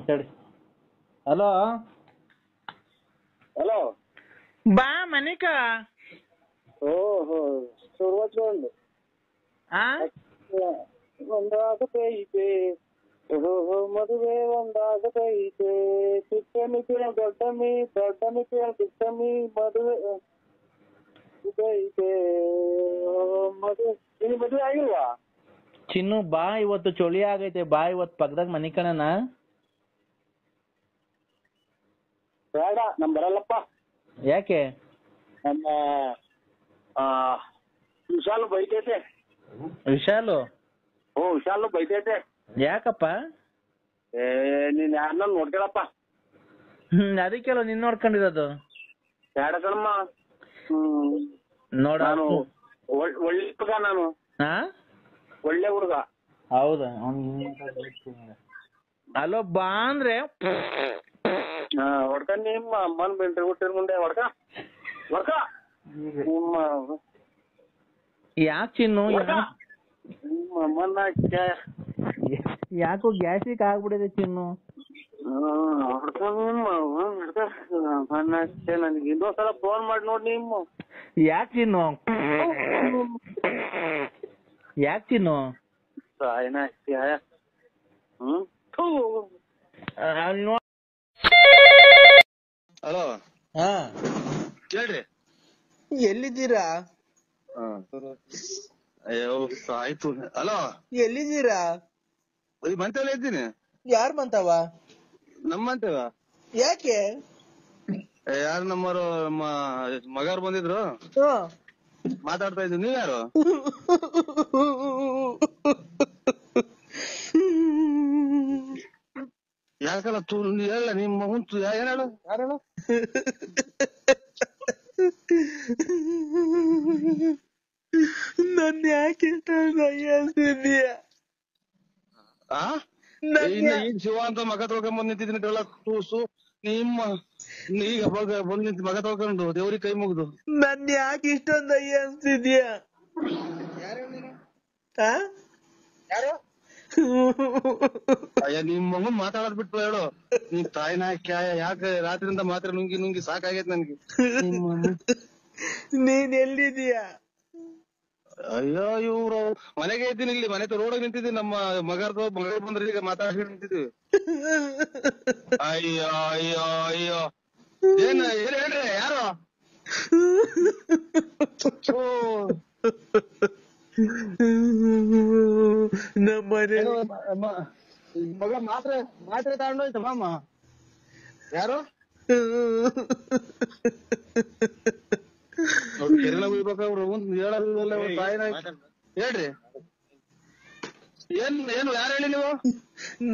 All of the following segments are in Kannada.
ಸರಿ. ಹಲೋ ಹಲೋ ಬಾ ಮನಿಕ. ಓಹೋ ಶುರುವಾಚ್ಕೊಂಡು ಒಂದಾಗತೈತೆ ಓಹೋ ಮದುವೆ ಒಂದಾಗತೈತೆ ಚಿಕ್ಕಮ್ಮಿ ಕೇಳ ದೊಡ್ಡಮ್ಮಿ ದೊಡ್ಡಮ್ಮಿ ಕೇಳ ಚಿಕ್ಕಮ್ಮಿ ಮದುವೆ ಐತೆ ಮದುವೆ. ನಿನ್ ಮದುವೆ ಆಗಿಲ್ವಾ? ಚಿನ್ನು ಬಾ, ಇವತ್ತು ಚಳಿ ಆಗೈತೆ, ಬಾ ಇವತ್ತು ಪಕ್ಕದಾಗ ಮನಿಕಣನ. ಬೇಡ ನಮ್ ಬರಲ್ಲಪ್ಪ. ಯಾಕೆ? ನಮ್ಮ ವಿಶಾಲು ಬೈತೈತೆ. ವಿಶಾಲು? ವಿಶಾಲು ಬೈತೈತೆ. ಯಾಕಪ್ಪ? ನೀನ್ ಯಾರನ್ನ ನೋಡ್ಕೊಳಪ್ಪ. ಅದಕ್ಕೆಲ್ಲ ನಿನ್ ನೋಡ್ಕೊಂಡಿರೋದು. ಬೇಡ ಕಣಮ್ಮ. ನೋಡ ನಾನು ಒಳ್ಳೆ ಹುಡುಗ, ನಾನು ಒಳ್ಳೆ ಹುಡುಗ. ಹೌದಾ? ಅಲೋ ಬಾ ಅಂದ್ರೆ ಹೊಡ್ಕ ನಿಮ್ಮ ಅಮ್ಮನ್ ಬೆಂಟ್ರಿ ಹುಟ್ಟಿರ ಮುಂದೆ ಹೊಡ್ಕ ನಿಮ್ಮ ಯಾಕೆ ಚಿನ್ನು? ನಿಮ್ಮ ಅಮ್ಮನ್ನ ಯಾಕೋ ಗ್ಯಾಸ್ಟ್ರಿಕ್ ಆಗ್ಬಿಡಿದೆ ಚಿನ್ನು. ಹೊಡ್ಕ ನಿಮ್ಮ ಅಮ್ಮನ್ನ ನನಗೆ ಇನ್ನೊಂದ್ಸಲ ಫೋನ್ ಮಾಡಿ ನೋಡಿ ನಿಮ್ಮ. ಯಾಕೆ ಚಿನ್ನು? ಯಾಕೆ ಚಿನ್ನು? ಹಲೋ. ಕೇಳ್ರಿ. ಎಲ್ಲಿದ್ದೀರಾ? ಅಯ್ಯೋ ಆಯ್ತು. ಹಲೋ, ಎಲ್ಲಿದ್ದೀರಾ? ಮಂತೇವ ಇದ್ದೀನಿ. ಯಾರ್ ಮಂತವ? ನಮ್ಮ ಮಂತೇವ. ಯಾಕೆ? ಯಾರು ನಮ್ಮರು ಮಗಾರು ಬಂದಿದ್ರು, ಮಾತಾಡ್ತಾ ಇದ್ವಿ. ನೀವ್ ಯಾರು? ಯಾಕಲ್ಲ ಹೇಳ ನಿಮ್ಮ ಹುಂಚು ಏನ್ ಹೇಳು? ಯಾರು ಹೇಳು? ನನ್ ಯಾಕೆ ಅನ್ಸಿದ್ಯಾ? ಈಗ ಶಿವ ಅಂತ ಮಗ ತೊಳ್ಕೊಂಡ್ ನಿಂತಿದ್ದೀನಿ. ತೂಸು ನಿಮ್ಮ ಈಗ ಬಂದ್ ನಿಂತ ಮಗ ತೊಳ್ಕೊಂಡು ದೇವ್ರಿಗೆ ಕೈ ಮುಗ್ದು ನನ್ ಯಾಕೆ ಇಷ್ಟೊಂದು ಅಯ್ಯ ಅನ್ಸಿದ್ಯಾ? ಯಾರು? ಅಯ್ಯ ನಿಮ್ ಮಗನ್ ಮಾತಾಡೋದ್ ಬಿಟ್ಟು ಹೇಳು. ನೀನ್ ತಾಯಿನ ಕ್ಯಾಯ ಯಾಕೆ ರಾತ್ರಿಯಿಂದ ಮಾತ್ರ ನುಂಗಿ ನುಂಗಿ ಸಾಕಾಗೈತ್ ನನ್ಗೆ. ನೀನ್ ಎಲ್ಲಿದೀಯಾ? ಅಯ್ಯೋ ಇವ್ರು ಮನೆಗೆ ಇದ್ದೀನಿ, ಇಲ್ಲಿ ಮನೆ ರೋಡ್ ನಿಂತಿದ್ದೀನಿ. ನಮ್ಮ ಮಗ ಬಂದ್ರೆ ಈಗ ಮಾತಾಡ್ಕೊಂಡು ನಿಂತಿದ್ವಿ. ಅಯ್ಯೋ ಅಯ್ಯೋ ಅಯ್ಯೋ ಏನ್ ಹೇಳ್ರಿ? ಯಾರು? ನಮ್ಮನೆ ಮಗ ಮಾತ್ರೆ ತಗೊಂಡೋಯ್ತು ಮಾಮ. ಯಾರು? ಕೆರೆನ ಉಯ್ಬೇಕಾವ್ರು ಹೇಳಲ್ಲ ತಾಯಿನ. ಹೇಳ್ರಿ ಏನು ಯಾರು ಹೇಳಿ ನೀವು?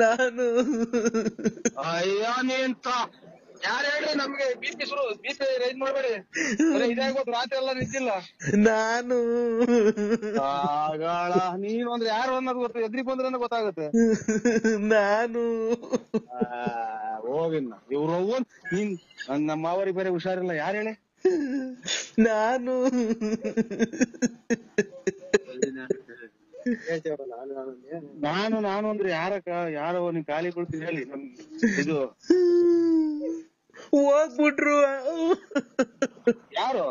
ನಾನು. ಅಯ್ಯೋ ನೀನ್ ಯಾರು ಹೇಳ್ರಿ? ನಮ್ಗೆ ಬೀಚ್ ರೈಸ್ ಮಾಡ್ಬೇಡಿ. ಇದಾಗೋದು ರಾತ್ರಿ ಎಲ್ಲ ನಿಂತಿಲ್ಲ. ನಾನು. ಆಗಾಳ ನೀನು ಅಂದ್ರೆ ಯಾರು ಅನ್ನೋದು ಗೊತ್ತು, ಎದ್ರಿಗೆ ಬಂದ್ರೆ ಗೊತ್ತಾಗುತ್ತೆ. ನಾನು ಹೋಗಿನ್ನ ಇವ್ರು ನೀನ್ ನಮ್ಮ ಮಾವರಿಗೆ ಬೇರೆ ಹುಷಾರಿಲ್ಲ. ಯಾರು ಹೇಳಿ? ನಾನು. ನಾನು ಅಂದ್ರೆ ಯಾರೋ ನಿನ್ ಖಾಲಿ ಕೊಡ್ತೀನಿ ಹೇಳಿ. ಇದು ಹೋಗ್ಬಿಟ್ರು. ಯಾರು?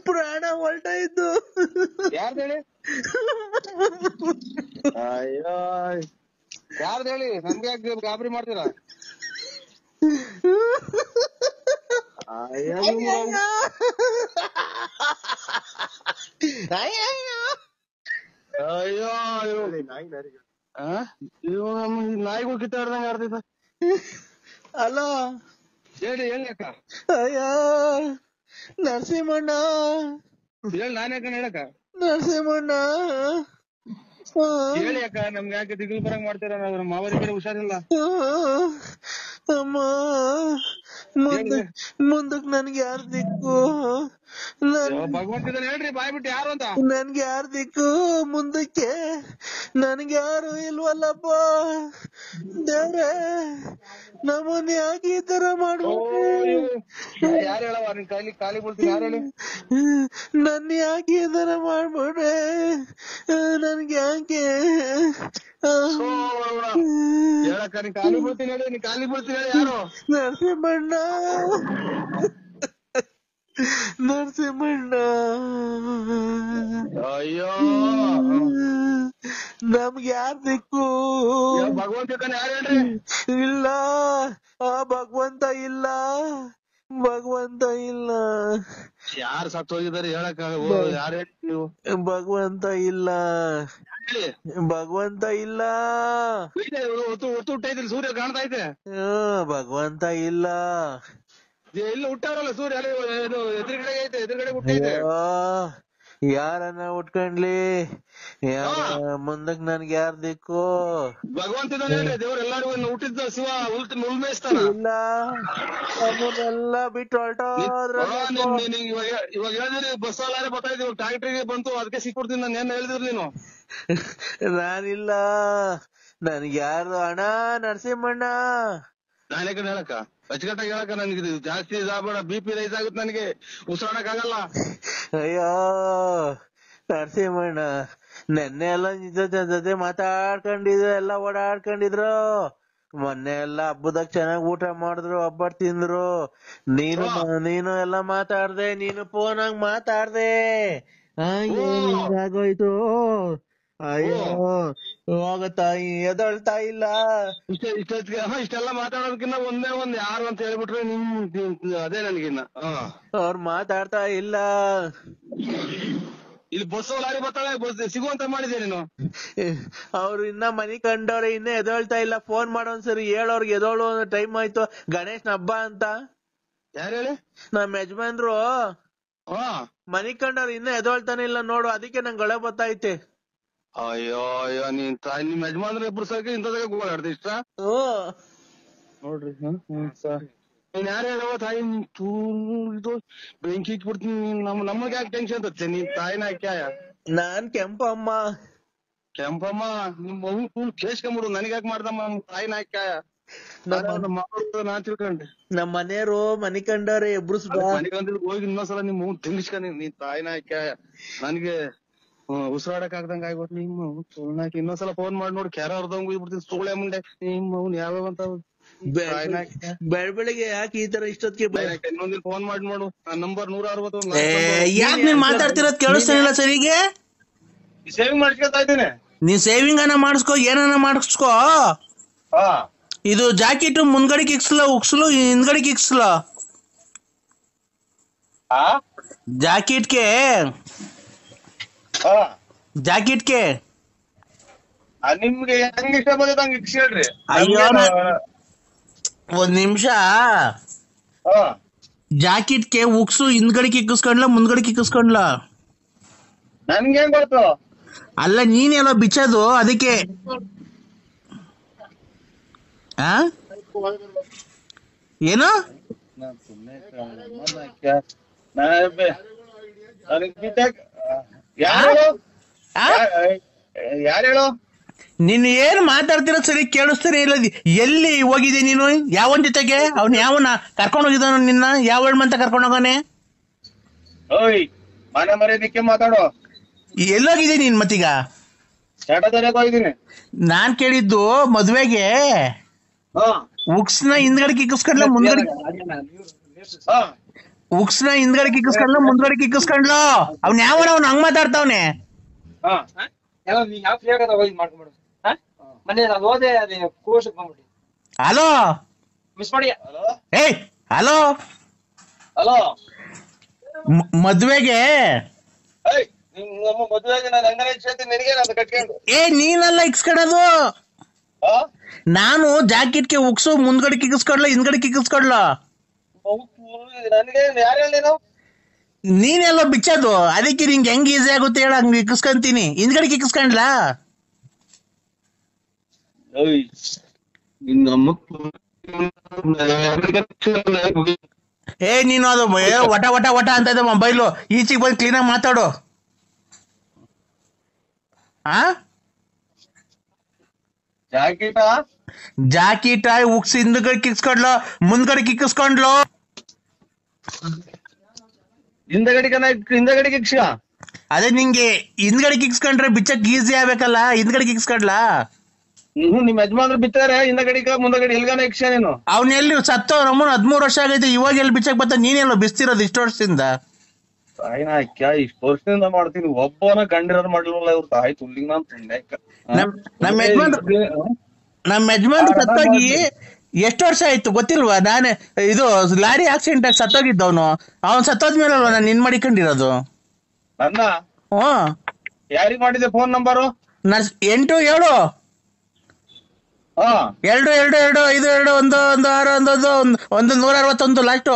ಪ್ರಾಣ ಹೊಲ್ಟಾಯ್ತು. ಯಾರ್ದು ಹೇಳಿ? ಅಯ್ಯೋ ಯಾರ್ದು ಹೇಳಿ? ನಮ್ಗೆ ಯಾಕೆ ಗಾಬರಿ ಮಾಡ್ತೀರಾ? ಅಯ್ಯೋ ನಾಯಿಗೂ ಕಿತ್ತಾಡ್ದಂಗ ಆಡ್ತೈತ. ಅಲೋ ಹೇಳಿ ಅಕ್ಕ. ಅಯ್ಯ ನರಸಿಂಹಣ್ಣ. ಹೇಳಿ ನಾನೇ ಹೇಳಕ್ಕ. ನರಸಿಂಹಣ್ಣ ಹೇಳಿ ಅಕ್ಕ. ನಮ್ಗೆ ಯಾಕೆ ದಿಗಿಲ್ ಬರಂಗ್ ಮಾಡ್ತೀರ? ನಮ್ಮ ಮಾವರಿಗೆ ಬೇರೆ ಹುಷಾರಿಲ್ಲ. ಅಮ್ಮ ಮುಂದಕ್ ನನ್ಗೆ ಯಾರ್ ದಿಕ್ಕು? ಭಗವಂತಿದ್ದಾನೆ ಹೇಳ್ರಿ ಬಾಯ್ಬಿಟ್ಟು ಯಾರು ಅಂತ. ನನ್ಗೆ ಯಾರ್ ದಿಕ್ಕು ಮುಂದಕ್ಕೆ? ನನ್ಗೆ ಯಾರು ಇಲ್ವಲ್ಲಪ್ಪ ದೇವ್ರೆ. ನಮ್ಮನ್ನ ಯಾಕೆ ಈ ತರ ಮಾಡ್ಬಿಟ್ರಿ? ಯಾರು ಹೇಳವ? ನಿನ್ ಖಾಲಿ ಬೀಳ್ತೀನಿ. ಯಾರು ಹೇಳಿ? ನನ್ನ ಯಾಕೆ ಈ ತರ ಮಾಡ್ಬಿಟ್ರೆ? ನನ್ಗೆ ಯಾಕೆ ಹೇಳಕ್ಕ ಹೇಳಕ್ಕ ನೀನ್ ಖಾಲಿ ಬಿಡ್ತೀನಿ ಹೇಳಿ ನೀನ್ ಖಾಲಿ ಬಿಡ್ತೀನಿ ಹೇಳಿ ಯಾರು ನರಸಿಂಹಣ್ಣ ನರಸಿಂಹಣ್ಣ ಅಯ್ಯೋ ನಮ್ಗೆ ಯಾರ್ ದಿಕ್ಕು ಭಗವಂತ ಯಾರು ಹೇಳ್ರಿ ಇಲ್ಲ ಆ ಭಗವಂತ ಇಲ್ಲ ಭಗವಂತ ಇಲ್ಲ ಯಾರು ಸತ್ತು ಹೋಗಿದಾರೆ ಹೇಳಕ್ಕ ಯಾರು ಹೇಳಿ ನೀವು ಭಗವಂತ ಇಲ್ಲ ಹೇಳಿ ಭಗವಂತ ಇಲ್ಲ ಒತ್ತು ಹುಟ್ಟೈತಿ ಸೂರ್ಯ ಕಾಣ್ತಾ ಐತೆ ಭಗವಂತ ಇಲ್ಲ ಇಲ್ಲ ಹುಟ್ಟವ್ರಲ್ಲ ಸೂರ್ಯ ಎದುರುಗಡೆ ಐತೆ ಎದುರುಗಡೆ ಹುಟ್ಟೈತೆ ಯಾರನ್ನ ಉಟ್ಕೊಂಡ್ಲಿ ಮುಂದಕ್ ನನ್ಗೆ ಯಾರ್ ದಿಕ್ಕು ಭಗವಂತ ಹೇಳ್ರಿ ದೇವ್ರ ಎಲ್ಲಾರು ಹುಟ್ಟಿದ್ದ ಶಿವ ಉಲ್ಮೇಯಿಸ್ತಾನ ಇಲ್ಲ ನಮ್ಮನ್ನೆಲ್ಲ ಬಿಟ್ಟು ಹೊರಟೋದ್ರ ಇವಾಗ ಹೇಳಿದ್ರಿ ಬಸ್ ಅಲ್ಲಾರೆ ಬರ್ತಾ ಇದ್ದೀವಿ ಟ್ರಾಕ್ಟರ್ಗೆ ಬಂತು ಅದಕ್ಕೆ ಸಿಕ್ಬಿಡ್ತೀನಿ ನಾನು ಏನ್ ಹೇಳಿದ್ರಿ ನೀನು ನಾನಿಲ್ಲ ನನ್ಗೆ ಯಾರು ಅಣ್ಣ ನರಸಿಂಹಣ್ಣ ನಾನೇ ಕಡೆ ಹೇಳಕ್ಕ ಅಚ್ಚುಕಟ್ಟಾಗಿ ಹೇಳಕ್ಕ ನನ್ಗೆ ಜಾಸ್ತಿ ಇದಾಗಬೇಡ BP ರೈಸ್ ಆಗುತ್ತೆ ನನಗೆ ಉಸಿರಾಡಕ್ ಆಗಲ್ಲ ಅಯ್ಯೋ ನರಸಿಂಹಣ್ಣ ನೆನ್ನೆ ಎಲ್ಲ ನಿಜ ಜೊತೆ ಮಾತಾಡ್ಕೊಂಡಿದ್ರು ಎಲ್ಲ ಓಡಾಡ್ಕೊಂಡಿದ್ರು ಮೊನ್ನೆ ಎಲ್ಲ ಹಬ್ಬದಾಗ ಚೆನ್ನಾಗ್ ಊಟ ಮಾಡಿದ್ರು ಹಬ್ಬ ತಿಂದ್ರು ನೀನು ಎಲ್ಲ ಮಾತಾಡ್ದೆ ನೀನು ಫೋನ್ ಹಂಗ್ ಮಾತಾಡ್ದೆ ಹಿಂಗಾಗೋಯ್ತು ಅಯ್ಯೋ ಹೋಗತ್ತಾಯಿ ಎದಳ್ತಾ ಇಲ್ಲ ಇಷ್ಟೆಲ್ಲ ಮಾತಾಡೋದಕ್ಕಿನ್ನ ಒಂದ್ ಯಾರು ಅಂತ ಹೇಳ್ಬಿಟ್ರೆ ನಿಮ್ ಅದೇ ನನ್ಗಿನ್ನ ಅವ್ರು ಮಾತಾಡ್ತಾ ಇಲ್ಲ ಇಲ್ಲಿ ಬಸ್ ಲಾರಿ ಬರ್ತಾಳೆ ಬಸ್ ಸಿಗುವಂತ ಮಾಡಿದೆ ನೀನು ಅವ್ರು ಇನ್ನ ಮನಿ ಕಂಡವ್ರೆ ಇನ್ನ ಎದಳ್ತಾ ಇಲ್ಲ ಫೋನ್ ಮಾಡೋನ್ಸರಿ ಹೇಳೋರ್ಗೆ ಎದೋಳು ಟೈಮ್ ಆಯ್ತು ಗಣೇಶನ್ ಹಬ್ಬ ಅಂತ ಯಾರು ಹೇಳಿ ನಮ್ ಯಜಮಾನ್ರು ಮನಿ ಕಂಡವ್ರು ಇನ್ನ ಎದೋಳ್ತಾನೆ ಇಲ್ಲ ನೋಡು ಅದಕ್ಕೆ ನಂಗೆ ಗಳೆ ಬತ್ತೈತೆ ಅಯ್ಯೋ ಅಯ್ಯೋ ನಿಮ್ ಯಜಮಾನ್ರ ಇಬ್ರು ಸರ್ಕ ಇಂಥದಾಗ ಗೋಳಾಡ್ದೆ ಇಷ್ಟ ನೋಡ್ರಿ ನೀನ್ ಯಾರು ಹೇಳವ ತಾಯಿ ಇದು ಬೆಂಕಿ ಇಟ್ಬಿಡ್ತೀನಿ ನಮಗೆ ಯಾಕೆ ಟೆನ್ಷನ್ ತತ್ತೆ ನೀನ್ ತಾಯಿನ ಕ್ಯಾಯ ನಾನ್ ಕೆಂಪಮ್ಮ ನಿಮ್ ಮಗು ಫುಲ್ ಕೇಸ್ಕೊಂಬಿಡು ನನಗ್ ಯಾಕೆ ಮಾಡ್ದಮ್ಮ ತಾಯಿನ ಕ್ಯಾಯ ನಾನ್ ತಿಳ್ಕೊಂಡೆ ನಮ್ ಮನೆಯವರು ಮನಿ ಕಂಡವ್ರೆ ಇಬ್ರು ಮನೆಗಂದ್ರೆ ಹೋಗಿ ಇನ್ನೊಂದ್ಸಲ ನಿಮ್ ಮಗು ತೆಗಿಸ್ಕೊಂಡಿ ನೀನ್ ತಾಯಿನ ಕ್ಯಾಯ ನನ್ಗೆ ಉಸಿರಾಡಕ್ ಆಗ್ದಂಗ ಆಗ್ಬಿಟ್ಟು ನಿಮ್ಮ ಸುಳ್ನಾಕಿ ಇನ್ನೊಂದ್ಸಲ ಫೋನ್ ಮಾಡಿ ನೋಡಿ ಕ್ಯಾರ ಹೊರದಂಗ್ ಹೋಗ್ಬಿಡ್ತೀನಿ ಸುಳ್ಳೆ ಮುಂಡೆ ನಿಮ್ಮ ಯಾವ್ಯಾವ ಅಂತ ಬೆಳಗ್ಗೆ ಯಾಕೆ ಈ ತರ ಇಷ್ಟೊತ್ತಿಗೆ ಇನ್ನೊಂದಿನ ಫೋನ್ ಮಾಡಿ ನೋಡು ನಂಬರ್ 160 ಯಾಕೆ ನೀನ್ ಮಾತಾಡ್ತಿರೋದ್ ಕೇಳಿಸ್ತಾನಿಲ್ಲ ಸರಿಗೆ ಸೇವಿಂಗ್ ಮಾಡ್ಕೊತಾ ಇದ್ದೀನಿ ನೀನ್ ಸೇವಿಂಗ್ ಅನ್ನ ಮಾಡಿಸ್ಕೋ ಏನನ್ನ ಮಾಡಿಸ್ಕೋ ಇದು ಜಾಕೆಟ್ ಮುಂದ್ಗಡೆ ಕಿಕ್ಸ್ಲ ಉಕ್ಸ್ಲು ಹಿಂದ್ಗಡೆ ಕಿಕ್ಸ್ಲ ಜಾಕೆಟ್ಗೆ ನಿಮ್ಗೆ ಹೆಂಗ್ ಇಷ್ಟ ಬಂದದ ಹಂಗ ಇಕ್ಸ್ ಹೇಳ್ರಿ ಅಯ್ಯೋ ಒಂದ್ ನಿಮಿಷ ಜಾಕೆಟ್ಗೆ ಉಕ್ಸು ಹಿಂದ್ಗಡೆ ಕಿಕ್ಕಿಸ್ಕೊಂಡ್ಲ ಮುಂದ್ಗಡೆ ಕಿಕ್ಕಿಸ್ಕೊಂಡ್ಲ ನನ್ಗೆ ಹೆಂಗ್ ಗೊತ್ತು ಅಲ್ಲ ನೀನೆಲ್ಲ ಬಿಚ್ಚೋದು ಅದಕ್ಕೆ ಏನು ಯಾರು ಹೇಳು ನೀನ್ ಏನ್ ಮಾತಾಡ್ತಿರೋ ಸರಿ ಕೇಳಿಸ್ತಾನೆ ಇಲ್ಲ ಎಲ್ಲಿ ಹೋಗಿದೆ ನೀನು ಯಾವನ್ ಜೊತೆಗೆ ಅವ್ನ ಯಾವನ ಕರ್ಕೊಂಡ್ ಹೋಗಿದ್ದಾನ ನಿನ್ನ ಯಾವ ಹೇಳ್ಮಂತ ಕರ್ಕೊಂಡ್ ಹೋಗಾನೆ ಓಯ್ ಮನೆ ಮರ್ಯಾದಕ್ಕೆ ಮಾತಾಡೋ ಎಲ್ಲೋಗಿದೆ ನೀನ್ ಮತ್ತೀಗ ಹೋಗಿದ್ದೀನಿ ನಾನ್ ಕೇಳಿದ್ದು ಮದ್ವೆಗೆ ಉಕ್ಸ್ನ ಹಿಂದ್ಗಡೆ ಕಿಕ್ಕಿಸ್ಕೊಂಡ್ಲ ಮುಂದ್ಗಡೆ ಉಕ್ಸ್ನ ಹಿಂದ್ಗಡೆ ಕಿಕ್ಕಿಸ್ಕೊಂಡ್ಲ ಮುಂದ್ಗಡೆ ಕಿಕ್ಕಿಸ್ಕೊಂಡ್ಲ ಅವ್ನ ಯಾವನ ಅವ್ನ ಹಂಗ್ ಮಾತಾಡ್ತಾವ್ನೆ ಹಲೋ ಏಯ್ ಹಲೋ ಹಲೋ ಮದ್ವೆಗೆ ಏ ನೀನಲ್ಲ ಇಕ್ಸ್ಕೊಳೋದು ನಾನು ಜಾಕೆಟ್ಗೆ ಉಕ್ಸು ಮುಂದ್ಗಡೆ ಕಿಕ್ಕಿಸ್ಕೊಡ್ಲ ಹಿಂದ್ಗಡೆ ಕಿಕ್ಕಿಸ್ಕೊಡ್ಲ ನೀನೆಲ್ಲ ಬಿಚ್ಚೋದು ಅದಕ್ಕೆ ನಿಂಗೆ ಹೆಂಗ್ ಈಸಿ ಆಗುತ್ತೆ ಹೇಳ ಹಂಗ್ ಇಕ್ಕಿಸ್ಕೊಂತೀನಿ ಹಿಂದ್ಗಡೆ ಕಿಕ್ಕಿಸ್ಕೊಂಡ್ಲ ಏ ನೀನು ಅದು ವಟ ವಟ ವಟ ಅಂತ ಇದೆ ಮೊಬೈಲು ಈಚೆಗೆ ಬಂದು ಕ್ಲೀನಾಗಿ ಮಾತಾಡು ಜಾಕೆಟ್ ಉಕ್ಸ್ ಹಿಂದ್ಗಡೆ ಕಿಕ್ಸ್ಕೊಂಡ್ಲು ಮುಂದ್ಗಡೆ ಕಿಕ್ಕಿಸ್ಕೊಂಡ್ಲು ಹಿಂದಗಡೆ ಕಿಕ್ಸ ಅದೇ ನಿಂಗೆ ಹಿಂದ್ಗಡೆ ಕಿಕ್ಸ್ಕೊಂಡ್ರೆ ಬಿಚ್ಚಕ್ ಈಸಿ ಆಗ್ಬೇಕಲ್ಲ ಹಿಂದ್ಗಡೆ ಕಿಕ್ಸ್ಕೊಂಡ್ಲಾ ನಿಮ್ ಯಜಮಾನ್ರು ಬಿತ್ತಾರೆ ಹಿಂದಗಡಿಕ ಮುಂದಗಡಿ ಎಲ್ಗಾನ ಯಕ್ಷ ನೀನು. ಅವ್ನ ಎಲ್ಲಿ ಸತ್ತವ್ ನಮ್ಮನ್ 13 ವರ್ಷ ಆಗೈತೆ, ಇವಾಗ ಎಲ್ಲಿ ಬಿಚ್ಚಕ್ ಬತ್ತ? ನೀನೆಲ್ಲ ಬಿಸ್ತಿರೋದು ಇಷ್ಟು ವರ್ಷದಿಂದ? ತಾಯಿನ ಅಕ್ಕ ಇಷ್ಟು ವರ್ಷದಿಂದ ಮಾಡ್ತೀನಿ, ಒಬ್ಬನ ಗಂಡಿರೋರು ಮಾಡ್ಲಿಲ್ಲ ಇವ್ರು ತಾಯಿ ತುಲ್ಲಿಂಗ್ ನಾನ್ ಪುಣ್ಯಕ್ಕ. ನಮ್ ಯಜಮಾನ್ರು ಸತ್ತೋಗಿ ಎಷ್ಟು ವರ್ಷ ಆಯ್ತು ಗೊತ್ತಿಲ್ವಾ? ನಾನೇ ಇದು ಲಾರಿ ಆಕ್ಸಿಡೆಂಟ್ ಆಗಿ ಸತ್ತೋಗಿದ್ದವನು, ಅವ್ನ್ ಸತ್ತೋದ್ಮೇಲಲ್ವ ನಾನು ನಿನ್ ಮಾಡಿಕೊಂಡಿರೋದು. ನನ್ನ ಹ್ಮ್, ಯಾರಿಗ್ ಮಾಡಿದೆ ಫೋನ್ ನಂಬರು? 87 222252161 ಲಾಸ್ಟ್.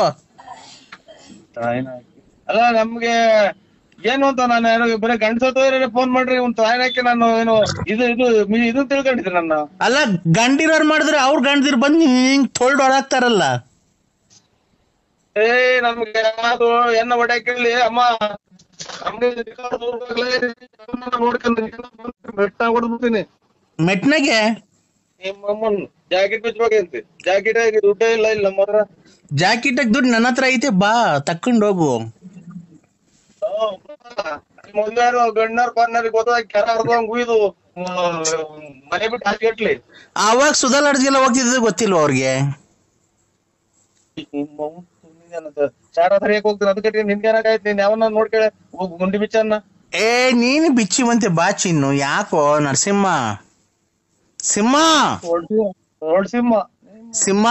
ಅಲ್ಲ ನಮ್ಗೆ ಏನು ಅಂತ ನಾನು ಬರೀ ಗಂಡಸೋದ್ರೆ ಫೋನ್ ಮಾಡ್ರಿ ಒಂದ್ ತಾಯಿನಕ್ಕೆ ನಾನು ಏನು ಇದು ತಿಳ್ಕೊಂಡಿದ್ದೆ ನನ್ನ. ಅಲ್ಲ ಗಂಡಿರೋರ್ ಮಾಡಿದ್ರೆ ಅವ್ರ ಗಂಡದಿರ್ ಬಂದು ಹಿಂಗ್ ತೊಳ್ದು ಹೊಡಾಕ್ತಾರಲ್ಲ. ನಮ್ಗೆ ಅದು ಎನ್ನ ಹೊಡ್ಯಾಕಿರ್ಲಿ ಅಮ್ಮ, ನೋಡ್ಕೊಂಡ್ಬಿಡ್ತೀನಿ ಮೆಟ್ನಾಗೆ. ನಿಮ್ಮಮ್ಮನ್ ಜಾಕೆಟ್ ಬಿಚ್ಬೇಕಂತೆ, ಜಾಕೆಟ್ ಆಗಿ ದುಡ್ಡೇ ಇಲ್ಲ ನಮ್ಮ ಹತ್ರ. ಜಾಕೆಟ್ ದುಡ್ಡು ನನ್ನ ಹತ್ರ ಐತೆ, ಬಾ ತಕೊಂಡ್ ಹೋಗು. ಮೊದ್ಲಾರು ಗಣ್ಣರ್ ಪಾರ್ನರ್ ಗೊತ್ತಾಗ ಕೆರ ಹರ್ದಂಗ್ ಉಯ್ದು ಮನೆ ಬಿಟ್ಟು ಹಾಕಿಟ್ಲಿ. ಅವಾಗ ಸುಧಾಲಾಡ್ಗೆಲ್ಲ ಹೋಗ್ತಿದ್ದು ಗೊತ್ತಿಲ್ವ ಅವ್ರಿಗೆ? ಚಾರ ಹರಿಯಕ್ ಹೋಗ್ತೀನಿ, ಅದಕ್ಕೆ ನಿನ್ಗೇನಾಗಾಯ್ತು? ನೀನ್ ಯಾವನ್ನ ನೋಡ್ಕೇಳ ಗುಂಡಿ ಬಿಚ್ಚನ್ನ. ನೀನು ಬಿಚ್ಚಿವಂತೆ ಬಾ ಚಿನ್ನು. ಯಾಕೋ ನರಸಿಂಹ ಸಿಂಹ ಸಿಂಹ ಸಿಂಹ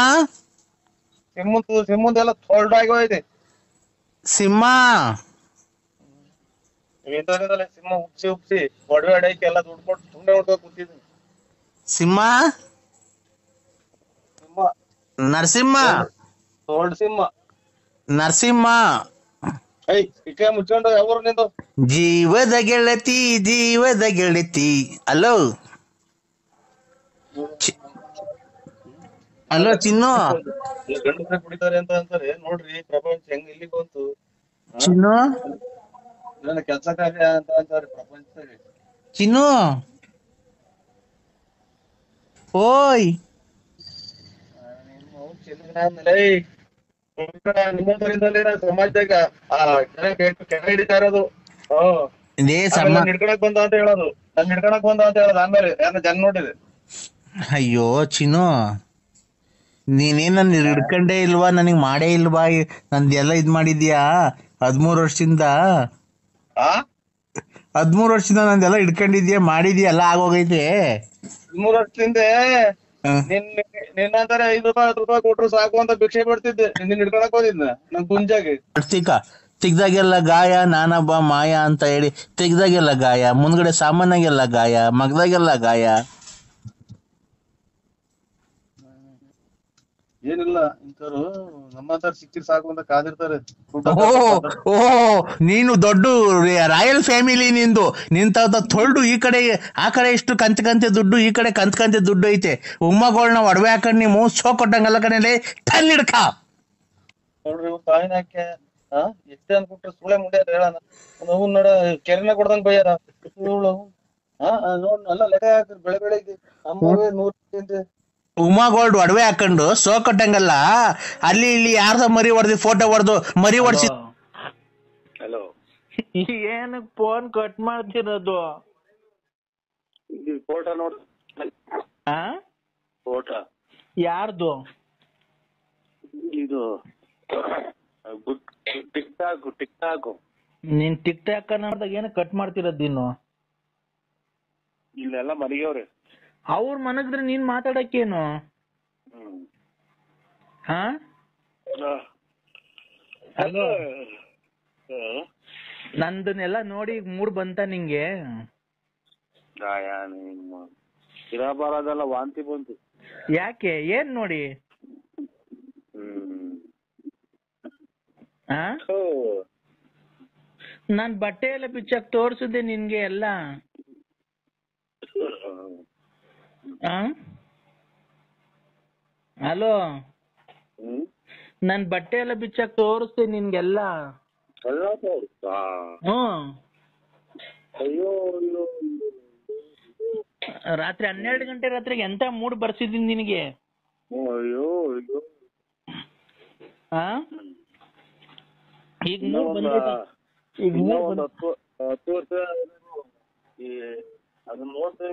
ಸಿಂಹದೆಲ್ಲ ಥೋಲ್ಡಾಗಿ ಹೋಯ್ತು. ಸಿಂಹ ಸಿಂಹ ಉಪ್ಸಿ ಒಡವೆ ಅಡೈಕೆ ಎಲ್ಲ ದುಡ್ಡು ಕೊಟ್ಟು ಸುಮ್ಮನೆ ಹೊಡ್ಕೋಕ್ ಕೂತಿದ್ದೀನಿ. ಸಿಂಹ ನರಸಿಂಹ ಸಿಂಹ ನರಸಿಂಹ ಮುಚ್ಕೊಂಡು ಯಾವ್ರು ನಿಂದು? ಜೀವದ ಗೆಳತಿ ಅಲೋ ಅಲೋ ಚಿನ್ನು. ಗಂಡಸ್ರೆ ಕುಡಿತಾರೆ ಅಂತ ಅಂತಾರೆ ನೋಡ್ರಿ, ಪ್ರಪಂಚ ಹೆಂಗ್ ಇಲ್ಲಿಗೆ ಬಂತು. ಚಿನ್ನು ಕೆಲಸ ಕಾರ್ಯ ಅಂತ ಅಂತಾರೆ ಪ್ರಪಂಚದಾಗ. ಚಿನ್ನು ಓಯ್ ಸಮಾಜದಾಗ ಕೆರೆ ಹಿಡಿತಾ ಇರೋದು. ಹಿಡ್ಕೊಳಕ್ ಬಂದ ಅಂತ ಹೇಳೋದು, ನನ್ ಹಿಡ್ಕೊಳಕ್ ಬಂದ ಅಂತ ಹೇಳೋದು. ಆಮೇಲೆ ಜನ ನೋಡಿದೆ. ಅಯ್ಯೋ ಚಿನ್ನು, ನೀನೇನ್ ನನ್ ಹಿಡ್ಕೊಂಡೇ ಇಲ್ವಾ? ನನಗ್ ಮಾಡೇ ಇಲ್ವಾ? ನಂದೆಲ್ಲ ಇದ್ ಮಾಡಿದ್ಯಾ 13 ವರ್ಷದಿಂದ? 13 ವರ್ಷದಿಂದ ನಂದೆಲ್ಲ ಹಿಡ್ಕೊಂಡಿದ್ಯಾ, ಮಾಡಿದ್ಯಾ, ಎಲ್ಲ ಆಗೋಗೈತೆ. 13 ವರ್ಷದಿಂದ ನಿನ್ನಂತಾರೆ 5 ರೂಪಾಯಿ 10 ರೂಪಾಯಿ ಕೊಟ್ರು ಸಾಕು ಅಂತ ಭಿಕ್ಷೆ ಬಿಡ್ತಿದ್ದೆ. ನಿನ್ನ ಹಿಡ್ಕೊಳಕ್ ಹೋದಿದ್ನ ನನ್ ಗುಂಜಾಗಿ. ತೆಗ್ದಾಗೆಲ್ಲ ಗಾಯ, ನಾನಬ್ಬ ಮಾಯ ಅಂತ ಹೇಳಿ ತೆಗ್ದಾಗೆಲ್ಲ ಗಾಯ, ಮುಂದ್ಗಡೆ ಸಾಮಾನ್ಯಾಗೆಲ್ಲ ಗಾಯ, ಮಗದಾಗೆಲ್ಲ ಗಾಯ. ಏನಿಲ್ಲ ಇಂಥವ್ರು ನಮ್ಮ ಹತ್ರ ಸಿಕ್ಕಿರ್ ಸಾಕು ಅಂತ ಕಾದಿರ್ತಾರೆ. ನೀನು ದೊಡ್ಡ ರಾಯಲ್ ಫ್ಯಾಮಿಲಿ ನಿಂದು. ತೊಳ್ದು ಈ ಕಡೆ ಆ ಕಡೆ ಇಷ್ಟು ಕಂತೆ ದುಡ್ಡು, ಈ ಕಡೆ ಕಂತೆ ದುಡ್ಡು ಐತೆ. ಉಮ್ಮಗಳನ್ನ ಒಡವೆ ಹಾಕೊಂಡ್ ನೀವು ಶೋ ಕೊಟ್ಟಂಗಲ್ಲ ಕಣಲೆ ಟನ್ ಹಿಡ್ಕ ನೋಡ್ರಿ. ತಾಯಿನಾಕೆ ಎಷ್ಟೇ ಅನ್ಕೊಟ್ರೆ ಸುಳೆ ಮುಂದೆ ಹೇಳೋಣ. ನಾವು ನೋಡ ಕೆರೆನ ಕೊಡ್ದಂಗ್ ಬೈಯಾರ. ಅಲ್ಲ ಲೆಕ್ಕ ಹಾಕ್ರಿ ಬೆಳಿಗ್ಗೆ ಅಮ್ಮವೇ 100 ಉಮಾ ಗೋಲ್ಡ್ ಒಡವೆ ಹಾಕೊಂಡು ಸೋ ಕೊಟ್ಟಂಗಲ್ಲ. ಅಲ್ಲಿ ಇಲ್ಲಿ ಯಾರ್ದ ಮರಿ ಹೊಡೆದಿ ಫೋಟೋ ಹೊಡೆದು ಮರಿ ಹೊಡ್ಸಿ. ಹಲೋ, ಏನಕ್ ಫೋನ್ ಕಟ್ ಮಾಡ್ತಿರೋದು? ಫೋಟೋ ನೋಡ್. ಫೋಟೋ ಯಾರ್ದು? ಇದು ಟಿಕ್ ಟಾಕ್. ನೀನ್ ಟಿಕ್ ಟಾಕ್ ನೋಡ್ದಾಗ ಏನ ಕಟ್ ಮಾಡ್ತಿರೋದ್ ನೀನು? ಇಲ್ಲೆಲ್ಲ ಮರಿಯವ್ರೆ. ಅವ್ರ ಮನಗಿದ್ರೆ ನೀನ್ ಮಾತಾಡಕ್ಕೇನು? ಹಲೋ, ನಂದನ್ನೆಲ್ಲ ನೋಡಿ ಮೂಡ್ ಬಂತ ನಿಂಗೆ? ಇರಬಾರದೆಲ್ಲ ವಾಂತಿ ಬಂತು. ಯಾಕೆ? ಏನ್ ನೋಡಿ? ನಾನ್ ಬಟ್ಟೆ ಎಲ್ಲ ಬಿಚ್ಚಾಕ್ ತೋರ್ಸಿದ್ದೆ ನಿನ್ಗೆ ಎಲ್ಲ. ಹಲೋ, ನನ್ ಬಟ್ಟೆ ಎಲ್ಲ ಬಿಚ್ಚಾಕ್ ತೋರಿಸ್ದೆ ನಿನ್ಗೆಲ್ಲ. ರಾತ್ರಿ 12 ಗಂಟೆ ರಾತ್ರಿಗೆ ಎಂತ ಮೂಡ್ ಬರ್ಸಿದೀನಿ ನಿನಗೆ? ಈಗ ಮೂಡ್ ಬಂದ. ಈಗ 10 ವರ್ಷ ಅದನ್ನ ನೋಡ್ತಾ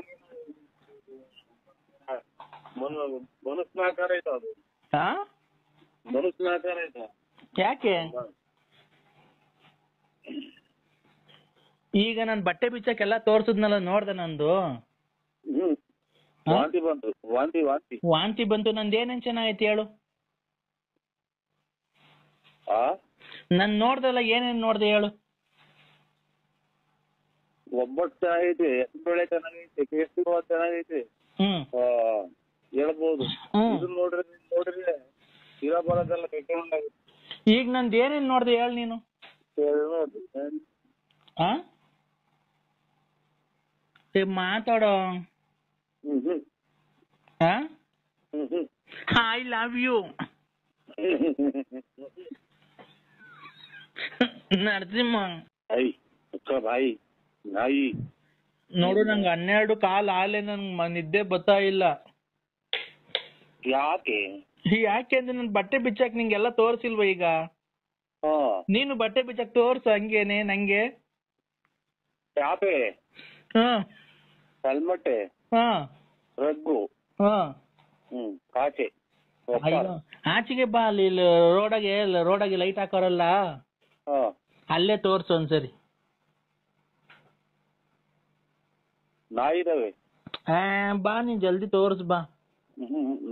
ಮನುಷ್ಯನ ಆಕಾರ ಐತ ಅದು. ಹಾ ಮನುಷ್ಯನ ಆಕಾರ ಐತ. ಯಾಕೆ ಈಗ ನಾನು ಬಟ್ಟೆ ಬಿಚ್ಚಕ್ಕೆಲ್ಲ ತೋರ್ಸುದ್ನಲ್ಲ ನೋಡ್ದೆ ನಂದು. ವಾಂತಿ ಬಂತು. ವಾಂತಿ ಬಂತು. ನಂದು ಏನೇನ್ ಚೆನ್ನಾಗೈತಿ ಹೇಳು. ನನ್ ನೋಡ್ದಲ್ಲ ಏನೇನ್ ನೋಡ್ದೆ ಹೇಳು. ಒಬ್ಬಟ್ಟು ಚೆನ್ನಾಗೈತಿ, ಬೆಳೆ ಚೆನ್ನಾಗೈತಿ, ಕೇಸರಿ ಬಾತ್ ಚೆನ್ನಾಗೈತಿ. ಹೇಳ್ಬೋದು. ಇದು ನೋಡ್ರಿ ಇರೋ ಬರೋದೆಲ್ಲ ಕೆಟ್ಟೊಂಡಾಗೈತಿ. ಈಗ ನಂದು ಏನೇನ್ ನೋಡ್ದೆ ಹೇಳು ನೀನು. ಮಾತಾಡೋ. I love you Narasimha. ನೋಡು ನಂಗೆ 12 ಕಾಲ್ ಆಲೆ ನಂಗೆ ನಿದ್ದೆ ಬರ್ತಾ ಇಲ್ಲ. ಯಾಕೆ ಅಂದ್ರೆ ನನ್ ಬಟ್ಟೆ ಬಿಚ್ಚಾಕ್ ನಿಂಗೆಲ್ಲ ತೋರ್ಸಿಲ್ವ ಈಗ. ನೀನು ಬಟ್ಟೆ ಬಿಚ್ಚಾಕ್ ತೋರ್ಸು ಹಂಗೇನೆ ನಂಗೆ. ಚಾಪೆ, ಹೆಲ್ಮೆಟ್, ರಗ್ಗು, ಕಾಚೆ. ಆಚೆಗೆ ಬಾ. ಅಲ್ಲಿ ರೋಡಾಗೆ ಲೈಟ್ ಹಾಕೋರಲ್ಲ ಅಲ್ಲೇ ತೋರ್ಸು ಒಂದ್ಸರಿ. ನಾಯಿದಾವೆ. ಬಾ ನೀನ್ ಜಲ್ದಿ ತೋರ್ಸ್ ಬಾ.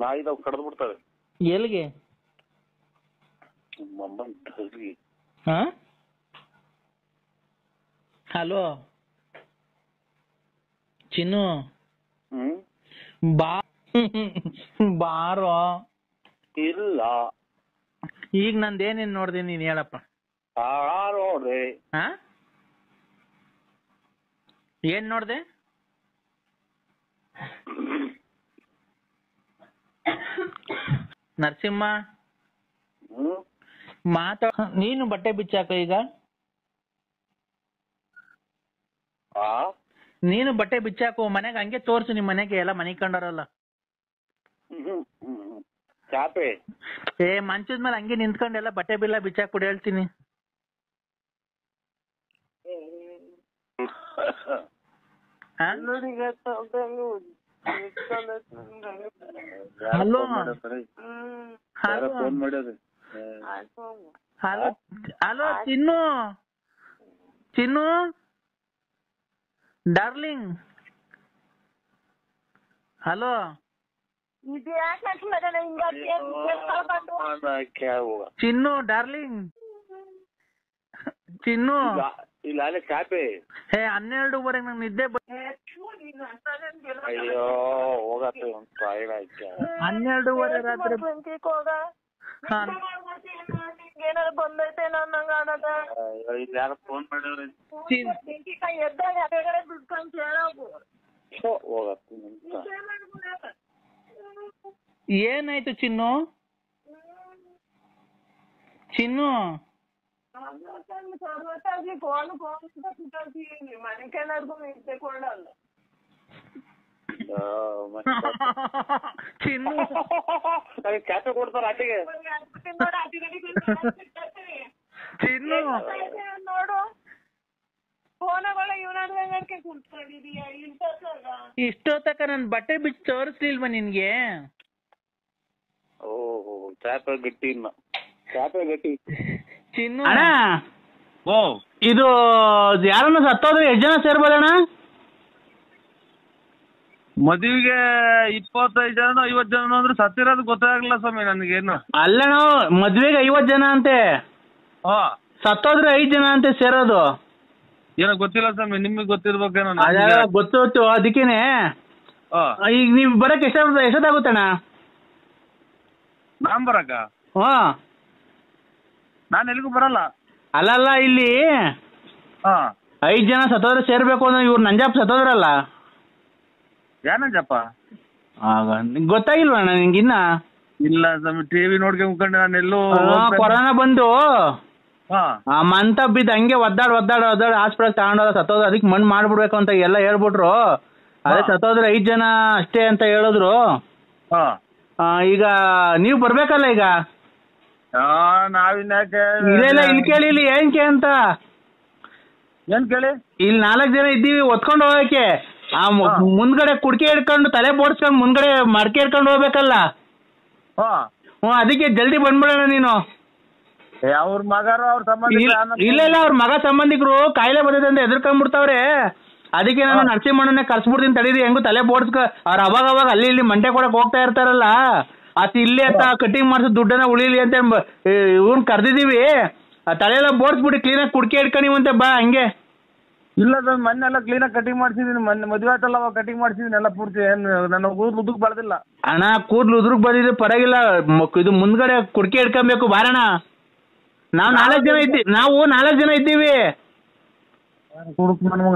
ನಾಯಿದಾವ್ ಕಡ್ದು ಬಿಡ್ತವೆ. ಎಲ್ಲಿಗೆ? ಹಲೋ ಚಿನ್ನು, ಬಾರೋ. ಇಲ್ಲ ಈಗ ನಂದೇನೇನ್ ನೋಡ್ದೆ ನೀನ್ ಹೇಳಪ್ಪ. ನೋಡ್ದೆ. ಏನ್ ನೋಡ್ದೆ? ನರಸಿಂಹ ನೀನು ಬಟ್ಟೆ ಬಿಚ್ಚಾಕ ಈಗ. ನೀನು ಬಟ್ಟೆ ಬಿಚ್ಚಾಕು ಮನೆಗೆ. ಹಂಗೆ ತೋರ್ಸು ನಿಮ್ ಮನೆಗೆ ಎಲ್ಲ ಮನೆ ಕಂಡಾರಲ್ಲ. ಚಾಪೆ ಮಂಚದ ಮೇಲೆ ಹಂಗೆ ನಿಂತ್ಕೊಂಡೆಲ್ಲ ಬಟ್ಟೆ ಬಿಲ್ಲ ಬಿಚ್ಚಾಕ್ ಕೊಡಿ ಹೇಳ್ತೀನಿ. ಹಲೋ ಹಲೋ ಚಿನ್ನು, ಚಿನ್ನು ಡಾರ್ಲಿಂಗ್. ಹಲೋ ಚಿನ್ನು ಡಾರ್ಲಿಂಗ್. ಚಿನ್ನು ಇಲ್ಲ ಚಾಪೆ. 12:30 ನಂಗೆ ನಿದ್ದೆ. ಅಯ್ಯೋ ಹೋಗತ್ತೆ 12:30 ರಾತ್ರಿ. ಏನಾದ್ರು ಬಂದೈತೆ ಯಾರು ಫೋನ್ ಮಾಡಿದ್ರೆ ಏನಾಯ್ತು ಚಿನ್ನು? ಚಿನ್ನು ಚಿನ್ನು ಚಾಪೆ ಕೊಡ್ತಾರ ಆಟಿಗೆ. ಚಿನ್ನು ನೋಡು ಇಷ್ಟೊತ್ತಕ ನನ್ ಬಟ್ಟೆ ಬಿಚ್ಚಿ ತೋರಿಸ್ಲಿಲ್ವಾ ನಿನ್ಗೆ? ಓಹೋ ಚಾಪೆ ಗಟ್ಟಿ. ಇನ್ನ ಚಾಪೆ ಗಟ್ಟಿ. ಚಿನ್ನು ಓ ಇದು ಯಾರನ್ನ ಸತ್ತೋದ್ರೆ ಎಷ್ಟು ಜನ ಸೇರ್ಬೋದಣ್ಣ? ಮದುವೆಗೆ 25 ಜನ 50 ಜನ ಅಂದ್ರೆ ಸತ್ತಿರೋದು ಗೊತ್ತಾಗ್ಲಿಲ್ಲ ಸ್ವಾಮಿ ನನ್ಗೇನು. ಅಲ್ಲಣ್ಣ ಮದ್ವೆಗೆ 50 ಜನ ಅಂತೆ, ಸತ್ತೋದ್ರೆ 5 ಜನ ಅಂತೆ ಸೇರೋದು. ಏನೋ ಗೊತ್ತಿಲ್ಲ ಸ್ವಾಮಿ, ನಿಮಗೆ ಗೊತ್ತಿರ್ಬೇಕೇನೋ. ಗೊತ್ತು ಅದಕ್ಕೇನೆ. ಈಗ ನೀವ್ ಬರಕ್ ಎಷ್ಟೊತ್ತಾಗುತ್ತಣ್ಣ? ನಾನ್ ಬರಕ? ನಾನ್ ಎಲ್ಲಿಗೂ ಬರಲ್ಲ. ಅಲ್ಲಲ್ಲ ಇಲ್ಲಿ 5 ಜನ ಸತ್ತೋದ್ರೆ ಸೇರ್ಬೇಕು ಅಂದ್ರೆ ಇವ್ರು ನಂಜಪ್ಪ ಸತ್ತೋದ್ರಲ್ಲ. ಯಾನಂಜಪ್ಪ? ಗೊತ್ತಾಗಿಲ್ವ ಅಣ್ಣ ನಿಂಗಿನ್ನ? ಇಲ್ಲ ಸ್ವಾಮಿ, ಟಿವಿ ನೋಡ್ಕೊಂಡ್ಕೊಂಡು ನಾನು ಎಲ್ಲೋ ಕೊರೋನಾ ಬಂದು ಮಂತ ಬಿದ್ದು ಹಂಗೆ ಒದ್ದಾಡ್ ಹಾಸ್ಪಿಟಲ್ ತಗೊಂಡೋದ ಸತ್ತೋದ್ರ. ಅದಕ್ಕೆ ಮಣ್ಣು ಮಾಡ್ಬಿಡ್ಬೇಕು ಅಂತ ಎಲ್ಲ ಹೇಳ್ಬಿಟ್ರು. ಅದೇ ಸತ್ತೋದ್ರೆ 5 ಜನ ಅಷ್ಟೇ ಅಂತ ಹೇಳಿದ್ರು. ಈಗ ನೀವ್ ಬರ್ಬೇಕಲ್ಲ ಈಗ. ನಾವಿನ್ಯಾಕೆ ಇಲ್ಲ ಇಲ್ಲಿ ಕೇಳಿ, ಇಲ್ಲಿ ಏನ್ ಅಂತ ಏನ್ ಕೇಳಿ. ಇಲ್ಲಿ 4 ಜನ ಇದ್ದೀವಿ ಒತ್ಕೊಂಡು ಹೋಗಕ್ಕೆ. ಮುಂದ್ಗಡೆ ಕುಡ್ಕೆ ಹಿಡ್ಕೊಂಡು ತಲೆ ಬೋಡ್ಸ್ಕೊಂಡು ಮುಂದ್ಗಡೆ ಮಡಕೆ ಹಿಡ್ಕೊಂಡು ಹೋಗ್ಬೇಕಲ್ಲ. ಅದಕ್ಕೆ ಜಲ್ದಿ ಬಂದ್ಬಿಡೋಣ ನೀನು. ಅವ್ರ ಮಗರು ಅವ್ರ ಸಂಬಂಧ ಇಲ್ಲ ಅವ್ರ ಮಗ ಸಂಬಂಧಿಕರು ಕಾಯಿಲೆ ಬಂದಿದೆ ಅಂತ ಎದುರ್ಕೊಂಡ್ಬಿಡ್ತಾವ್ರೆ. ಅದಕ್ಕೆ ನಾನು ನರಸಿಂಹಣ್ಣನೇ ಕರ್ಸ್ಬಿಡ್ತೀನಿ ತಡೀರಿ, ಹೆಂಗು ತಲೆ ಬೋಡ್ಸ್ಕ ಅವ್ರು ಅವಾಗ ಅಲ್ಲಿ ಇಲ್ಲಿ ಮಂಡೆ ಕೊಡಕ್ ಹೋಗ್ತಾ ಇರ್ತಾರಲ್ಲ, ಅತ್ ಇಲ್ಲೇ ಅಂತ ಕಟಿಂಗ್ ಮಾಡ್ಸೋ ದುಡ್ಡನ್ನ ಉಳಿಲಿ ಅಂತ ಇವ್ನ್ ಕರ್ದಿದೀವಿ. ಆ ತಲೆಯೆಲ್ಲ ಬೋಡ್ಸ್ಬಿಟ್ಟು ಕ್ಲೀನಾಗಿ ಕುಡ್ಕೆ ಹಿಡ್ಕೊಂಡಿವಂತೆ ಬಾ ಹಂಗೆ. ಇಲ್ಲ ಸರ್, ಮೊನ್ನೆ ಎಲ್ಲ ಕ್ಲೀನಾಗಿ ಕಟಿಂಗ್ ಮಾಡ್ಸಿದೀನಿ. ಮೊನ್ನೆ ಮದುವೆ ಆಯ್ತಲ್ಲ ಅವಾಗ ಕಟಿಂಗ್ ಮಾಡ್ಸಿದೀನಿ ಎಲ್ಲ ಪೂರ್ತಿ. ನನ್ನ ಕೂದಲು ಉದ್ದಕ್ ಬೆಳೆದಿಲ್ಲ ಅಣ್ಣ. ಕೂದಲು ಉದ್ರಕ್ ಬಂದಿದ್ರೆ ಪರವಾಗಿಲ್ಲ, ಇದು ಮುಂದ್ಗಡೆ ಕುಡ್ಕೆ ಹಿಡ್ಕೊಬೇಕು ಬಾರಣ. ನಾವು 4 ಜನ ಇದ್ದೀವಿ.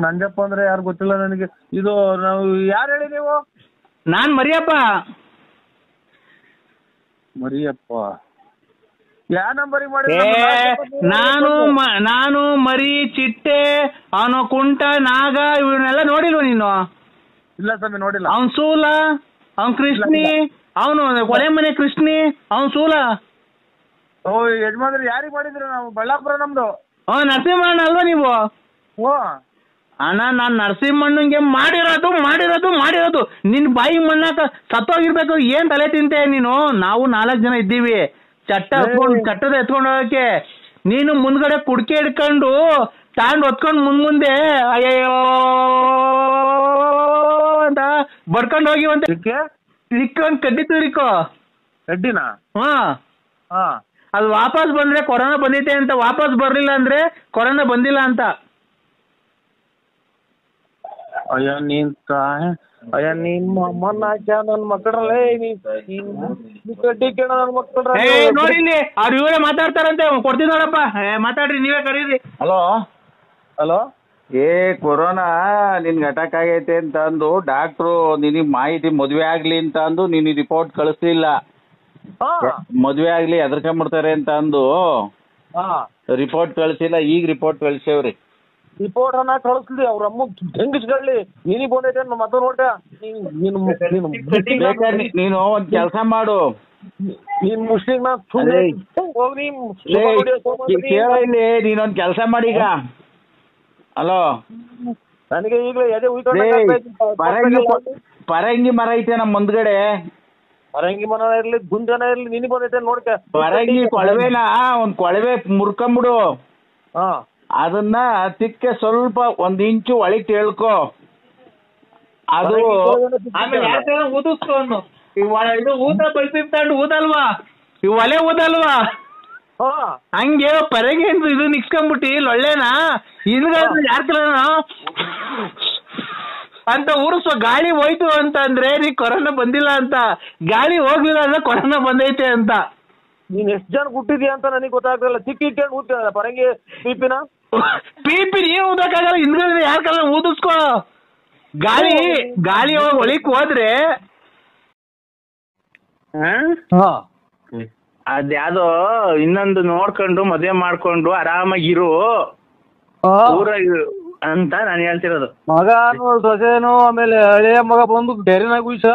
ನಂಜಪ್ಪ ಅಂದ್ರೆ ಯಾರು ಗೊತ್ತಿಲ್ಲ ನನಗೆ. ಇದು ನಾವು ಯಾರು ಹೇಳಿ ನೀವು? ನಾನ್ ಮರಿಯಪ್ಪ. ಯಾವ ನಂಬರಿಗೆ ಮಾಡಿ? ನಾನು ಮರಿ, ಚಿಟ್ಟೆ, ಅವನು ಕುಂಟ, ನಾಗ ಇವನ್ನೆಲ್ಲ ನೋಡಿಲ್ವ ನೀನು? ಇಲ್ಲ ಸ್ವಾಮಿ, ನೋಡಿಲ್ಲ. ಅವ್ನ್ ಸೂಲ, ಅವ್ನ್ ಕೃಷ್ಣಿ, ಅವನು ಕೊನೆ ಮನೆ ಕೃಷ್ಣಿ, ಅವ್ನ್ ಸೂಲ. ಓ ಯಜಮಾನ್ರಿ, ಯಾರಿಗೆ ಮಾಡಿದ್ರಿ? ನಾವು ಬಳ್ಳಾಪುರ ನಮ್ದು. ನರಸಿಂಹಣ್ಣ ಅಲ್ವಾ ನೀವು? ಓ ಅಣ್ಣ, ನಾನ್ ನರಸಿಂಹಣ್ಣಂಗೆ ಮಾಡಿರೋದು ನಿನ್ ಬಾಯಿ ಮಣ್ಣಾಕ ಸತ್ತೋಗಿರ್ಬೇಕು. ಏನ್ ತಲೆ ತಿಂತೆ ನೀನು? ನಾವು 4 ಜನ ಇದ್ದೀವಿ ಚಟ್ಟದ ಎತ್ಕೊಂಡು ಹೋಗಕ್ಕೆ. ನೀನು ಮುಂದ್ಗಡೆ ಕುಡ್ಕೆ ಹಿಡ್ಕೊಂಡು ತಾಂಡ್ ಹೊತ್ಕೊಂಡು ಮುಂದೆ ಅಯ್ಯೋ ಅಂತ ಬಡ್ಕೊಂಡು ಹೋಗಿವಂತೆ. ಇಕ್ಕೊಂಡ್ ಕಡ್ಡಿ ತುರಿಕೋ. ಕಡ್ಡಿನ? ಅದು ವಾಪಸ್ ಬಂದ್ರೆ ಕೊರೋನಾ ಬಂದೈತೆ ಅಂತ, ವಾಪಸ್ ಬರ್ಲಿಲ್ಲ ಅಂದ್ರೆ ಕೊರೋನಾ ಬಂದಿಲ್ಲ ಅಂತ. ನಿಮ್ಮ ಅಮ್ಮನ ನನ್ನ ಮಕ್ಕಳಲ್ಲೇ ಕಡ್ಡಿ ಕೇಳ ನನ್ನ ಮಕ್ಕಳ ನೋಡಿ ಇಲ್ಲಿ ಅವ್ರು ಇವರೇ ಮಾತಾಡ್ತಾರಂತೆ. ಕೊಡ್ತೀನಿ ನೋಡಪ್ಪ, ಮಾತಾಡ್ರಿ, ನೀವೇ ಕರೀರಿ. ಹಲೋ ಕೊರೋನಾ ನಿನ್ಗೆ ಅಟ್ಯಾಕ್ ಆಗೈತೆ ಅಂತ ಅಂದು ಡಾಕ್ಟ್ರು ನಿನಗ್ ಮಾಹಿತಿ ಮದ್ವೆ ಆಗ್ಲಿ ಅಂತ ಅಂದು ನಿನ್ ರಿಪೋರ್ಟ್ ಕಳಿಸ್ಲಿಲ್ಲ. ಮದ್ವೆ ಆಗ್ಲಿ ಎದರ್ಕೊಂಡ್ಬಿಡ್ತಾರೆ ಅಂತ ಅಂದು ರಿಪೋರ್ಟ್ ಕಳ್ಸಿಲ್ಲ. ಈಗ ರಿಪೋರ್ಟ್ ಕಳ್ಸೇವ್ರಿ. ರಿಪೋರ್ಟ್ ಅನ್ನ ಕಳಿಸ್ಲಿ, ಅವ್ರ ಅಮ್ಮ ಹೆಂಗಿಸ್ಕೊಳ್ಳಿ. ನೀನಿಗೆ ಬಂದೈತೆ ಮತ್ತೆ ನೋಡ್ಕ. ನೀನು ಒಂದ್ ಕೆಲ್ಸ ಮಾಡು, ನೀನ್ ಮುಸ್ಲಿಂ ಕೇಳ ಇಲ್ಲಿ, ನೀನೊಂದ್ ಕೆಲ್ಸ ಮಾಡಿ ಈಗ. ಹಲೋ, ನನಗೆ ಈಗಲೇ ಎದೆ ಪರಂಗಿ ಮರ ಐತೆ ನಮ್ ಮುಂದ್ಗಡೆ. ಪರಂಗಿ ಮರ ಇರ್ಲಿ, ಗುಂಜನ ಇರ್ಲಿ, ನಿನಗೆ ಬಂದೈತೆ ನೋಡ್ಕ. ಪರಂಗಿ ಕೊಳವೆನ ಒಂದ್ ಕೊಳವೆ ಮುರ್ಕೊಂಬಿಡು. ಅದನ್ನ ತಿಕ್ಕೆ ಸ್ವಲ್ಪ 1 ಇಂಚು ಒಳಗೆ ಹೇಳ್ಕೊ. ಅದು ಊದಿಸ್ಕೊಂಡು ಇದು ಊಟ ಬಲ್ಪಿಟ್ಟು ಊದಲ್ವಾ, ಇವು ಒಲೆ ಊದಲ್ವಾ, ಹಂಗೆ ಪರಗೆ ಇದು ನಿಕ್ಸ್ಕೊಂಡ್ಬಿಟ್ಟಿ ಒಳ್ಳೆನಾ ಹಿಂದ್ಗಡೆ ಯಾರ ಅಂತ ಊರಿಸುವ. ಗಾಳಿ ಹೋಯ್ತು ಅಂತ ಅಂದ್ರೆ ನೀ ಕೊರೋನಾ ಬಂದಿಲ್ಲ ಅಂತ, ಗಾಳಿ ಹೋಗ್ಲಿಲ್ಲ ಅಂದ್ರೆ ಕೊರೋನಾ ಬಂದೈತೆ ಅಂತ. ನೀನ್ ಎಷ್ಟ್ ಜನ ಹುಟ್ಟಿದ್ಯಾ ಅಂತ ನನಗೆ ಗೊತ್ತಾಗ್ತಿಲ್ಲ. ಚಿಕ್ಕ ಇಟ್ಕೊಂಡು ಊದ್ತಿದ ಪರಂಗಿ ಪಿಪಿನ ಪಿಪಿ ನೀನ್ ಊದಕ್ಕಾಗಲ್ಲ, ಹಿಂದ್ಗಡೆ ಯಾರ ಕಾಲ ಊದಿಸ್ಕೊ. ಗಾಳಿ ಒಳಿಕ್ ಹೋದ್ರೆ ಅದ್ಯಾವ್ದೋ ಇನ್ನೊಂದು ನೋಡ್ಕೊಂಡು ಮದ್ವೆ ಮಾಡ್ಕೊಂಡು ಆರಾಮಾಗಿರು ಊರ ಅಂತ ನಾನು ಹೇಳ್ತಿರೋದು. ಮಗ ಸೊಸೆನು ಆಮೇಲೆ ಹಳೆಯ ಮಗ ಬಂದು ಡೈರಿನಾಗ ಉಯ್ಸ,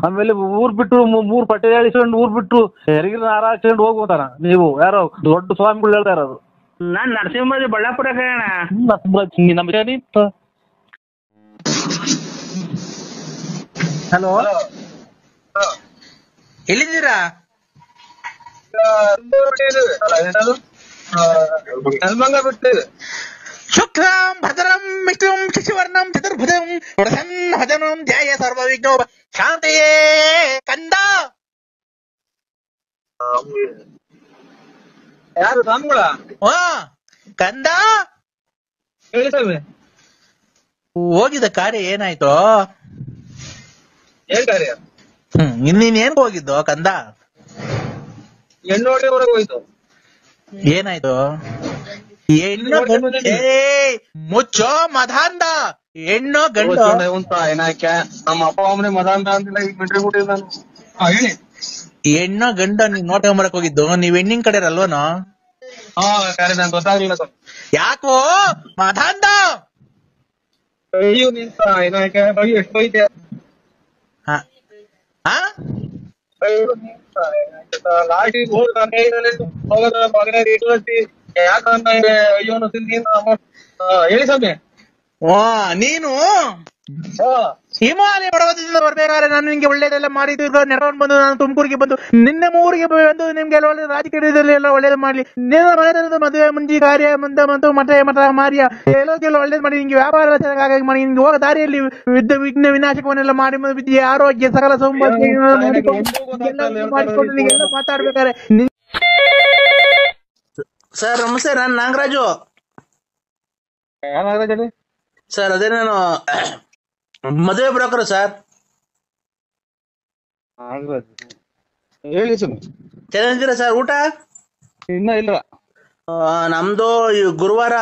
ಆಮೇಲೆ ಊರ್ ಬಿಟ್ಟು 3 ಪಟ್ಟೆ ಹೇಳಿಸ್ಕೊಂಡು ಊರ್ ಬಿಟ್ಟು ಹೆರಿಗಿನ ಹಾರ ಹಾಕ್ಸ್ಕೊಂಡು ಹೋಗ್ಬೋತಾರ. ನೀವು ಯಾರೋ ದೊಡ್ಡ ಸ್ವಾಮಿಗಳು ಹೇಳ್ತಾ ಇರೋದು. ನಾನ್ ನರಸಿಂಹ ಬಳ್ಳಾಪುರ ಕಣ. ಹಲೋ, ಎಲ್ಲಿದ್ದೀರಾ? ಶುಕ್ಲಾಂ ಭದ್ರಂ ವಿಷ್ಣುಂ ಶಶಿವರ್ಣಂ ಚತುರ್ಭುಜಂ ಪ್ರಸನ್ನವದನಂ ಧ್ಯಾಯ ಸರ್ವವಿಘ್ನೋ ಶಾಂತಯೇ. ಕಂದ ಯಾರು ಸ್ವಾಮಿಗಳ? ಕಂದ ಹೇಳಿ ಸ್ವಾಮಿ. ಹೋಗಿದ್ದ ಕಾರ್ಯ ಏನಾಯ್ತು? ಏನ್ ಕಾರ್ಯ? ಇನ್ನೇನ್ ಹೋಗಿದ್ದು ಕಂದ? ಹೆಣ್ಣೋಡಿ ಹೊರಗೆ ಹೋಯ್ತು. ಏನಾಯ್ತು? ಹೆಣ್ಣು ಮುಚ್ಚೋ ಮದಾಂದ, ಹೆಣ್ಣು ಗಂಡು ಏನಾಯ್ಕೆ? ನಮ್ಮ ಅಪ್ಪ ಅಮ್ಮನೆ ಮದಾಂತ ಅಂತಿಲ್ಲ, ಈಗ ಬಿಟ್ರಿ ಬಿಟ್ಟಿಲ್ಲ ನಾನು. ಹೇಳಿ. ಹೆಣ್ಣು ಗಂಡು ನೀವ್ ನೋಡ್ಕೊಂಬರಕ್ ಹೋಗಿದ್ದು, ನೀವ್ ಹೆಣ್ಣಿನ ಕಡೆ ಅಲ್ವನೋ? ಕರೆ ನಂಗೆ ಗೊತ್ತಾಗ್ಲಿಲ್ಲ ಸರ್. ಯಾಕೋ ಮದಾಂದ? ಅಯ್ಯೋ ನಿಂತ ಏನಾಯ್ಕೆ? ಅಯ್ಯೋ ಎಷ್ಟು ಹೋಯ್ತೆ? ಲಾಟಿ ಹೋಗೋದ ಮಗನೇ ಇಟ್ಟಿ ಯಾಕಂದ್ರೆ ಅಯ್ಯೋ ಹೇಳಿ ಸ್ವಾಮಿ. ನೀನು ಹಿಮಾಲಯ ಪರ್ವತದಿಂದ ಬರ್ಬೇಕಾದ್ರೆ ನಾನು ನಿಮ್ಗೆ ಒಳ್ಳೇದೆಲ್ಲ ಮಾಡಿದ್ದು ನೆರವನ್ನು ಬಂದು ನಾನು ತುಮಕೂರಿಗೆ ಬಂದು ನಿನ್ನೆ ಊರಿಗೆ ಬಂದು ನಿಮ್ಗೆಲ್ಲ ಒಳ್ಳೆ ರಾಜಕೀಯದಲ್ಲಿ ಎಲ್ಲ ಒಳ್ಳೇದು ಮಾಡ್ಲಿ ನೇರ ಮನೆ ಮದುವೆ ಮುಂಜಿ ಕಾರ್ಯ ಮತ್ತು ಮಠ ಮಾರ್ಯ ಎಲ್ಲೋಗೆಲ್ಲ ಒಳ್ಳೇದು ಮಾಡಿ ನಿಮ್ಗೆ ವ್ಯಾಪಾರ ಚೆನ್ನಾಗಿ ಮಾಡಿ ನಿಮ್ಗೆ ಹೋಗ ದಾರಿಯಲ್ಲಿ ವಿಘ್ನ ವಿನಾಶಕವನ್ನೆಲ್ಲ ಮಾಡಿ ವಿದ್ಯೆ ಆರೋಗ್ಯ ಸಕಲ ಸೌಂದರ್ಯ ಮಾಡಿಕೊಂಡು ನೀವೆಲ್ಲ ಮಾತಾಡ್ಬೇಕಾದ್ರೆ. ಸರ್ ನಮಸ್ತೆ, ನಾನು ನಾಗರಾಜು ಸರ್. ಅದೇ ನಾನು ಮದುವೆ ಬ್ರೋಕರ್ ಸರ್. ಹೇಳಿ ಸರ್. ಚೆನ್ನಾಗಿದ್ದೀರಾ ಸರ್? ಊಟ ಇನ್ನ ಇಲ್ಲ. ನಮ್ದು ಗುರುವಾರ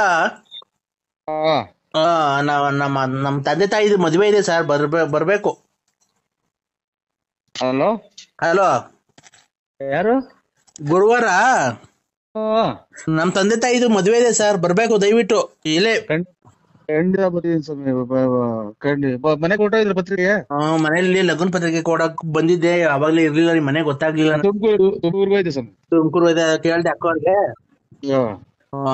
ನಮ್ಮ ತಂದೆ ತಾಯಿದು ಮದುವೆ ಇದೆ ಸರ್, ಬರ್ಬೇಕು. ಹಲೋ ಹಲೋ, ಯಾರು? ಗುರುವಾರ ನಮ್ ತಂದೆ ತಾಯಿದು ಮದುವೆ ಇದೆ ಸರ್, ಬರ್ಬೇಕು ದಯವಿಟ್ಟು. ಇಲ್ಲೇ ಖಂಡಿತ ಬರ್ತೀನಿ ಸ್ವಾಮಿ. ಮನೆ ಕೊಟ್ಟ ಇದ್ರ ಪತ್ರಿಕೆ? ಮನೆಯಲ್ಲಿ ಲಗ್ನ ಪತ್ರಿಕೆ ಕೊಡಕ್ ಬಂದಿದ್ದೆ, ಅವಾಗ್ಲೇ ಇರ್ಲಿಲ್ಲ, ನಿಮ್ ಮನೆ ಗೊತ್ತಾಗ್ಲಿಲ್ಲ. ತುಮಕೂರು ಇದೆ ಸ್ವಾಮಿ. ತುಮಕೂರು ಇದೆ ಕೇಳ್ದೆ ಅಕ್ಕವ್ರಿಗೆ.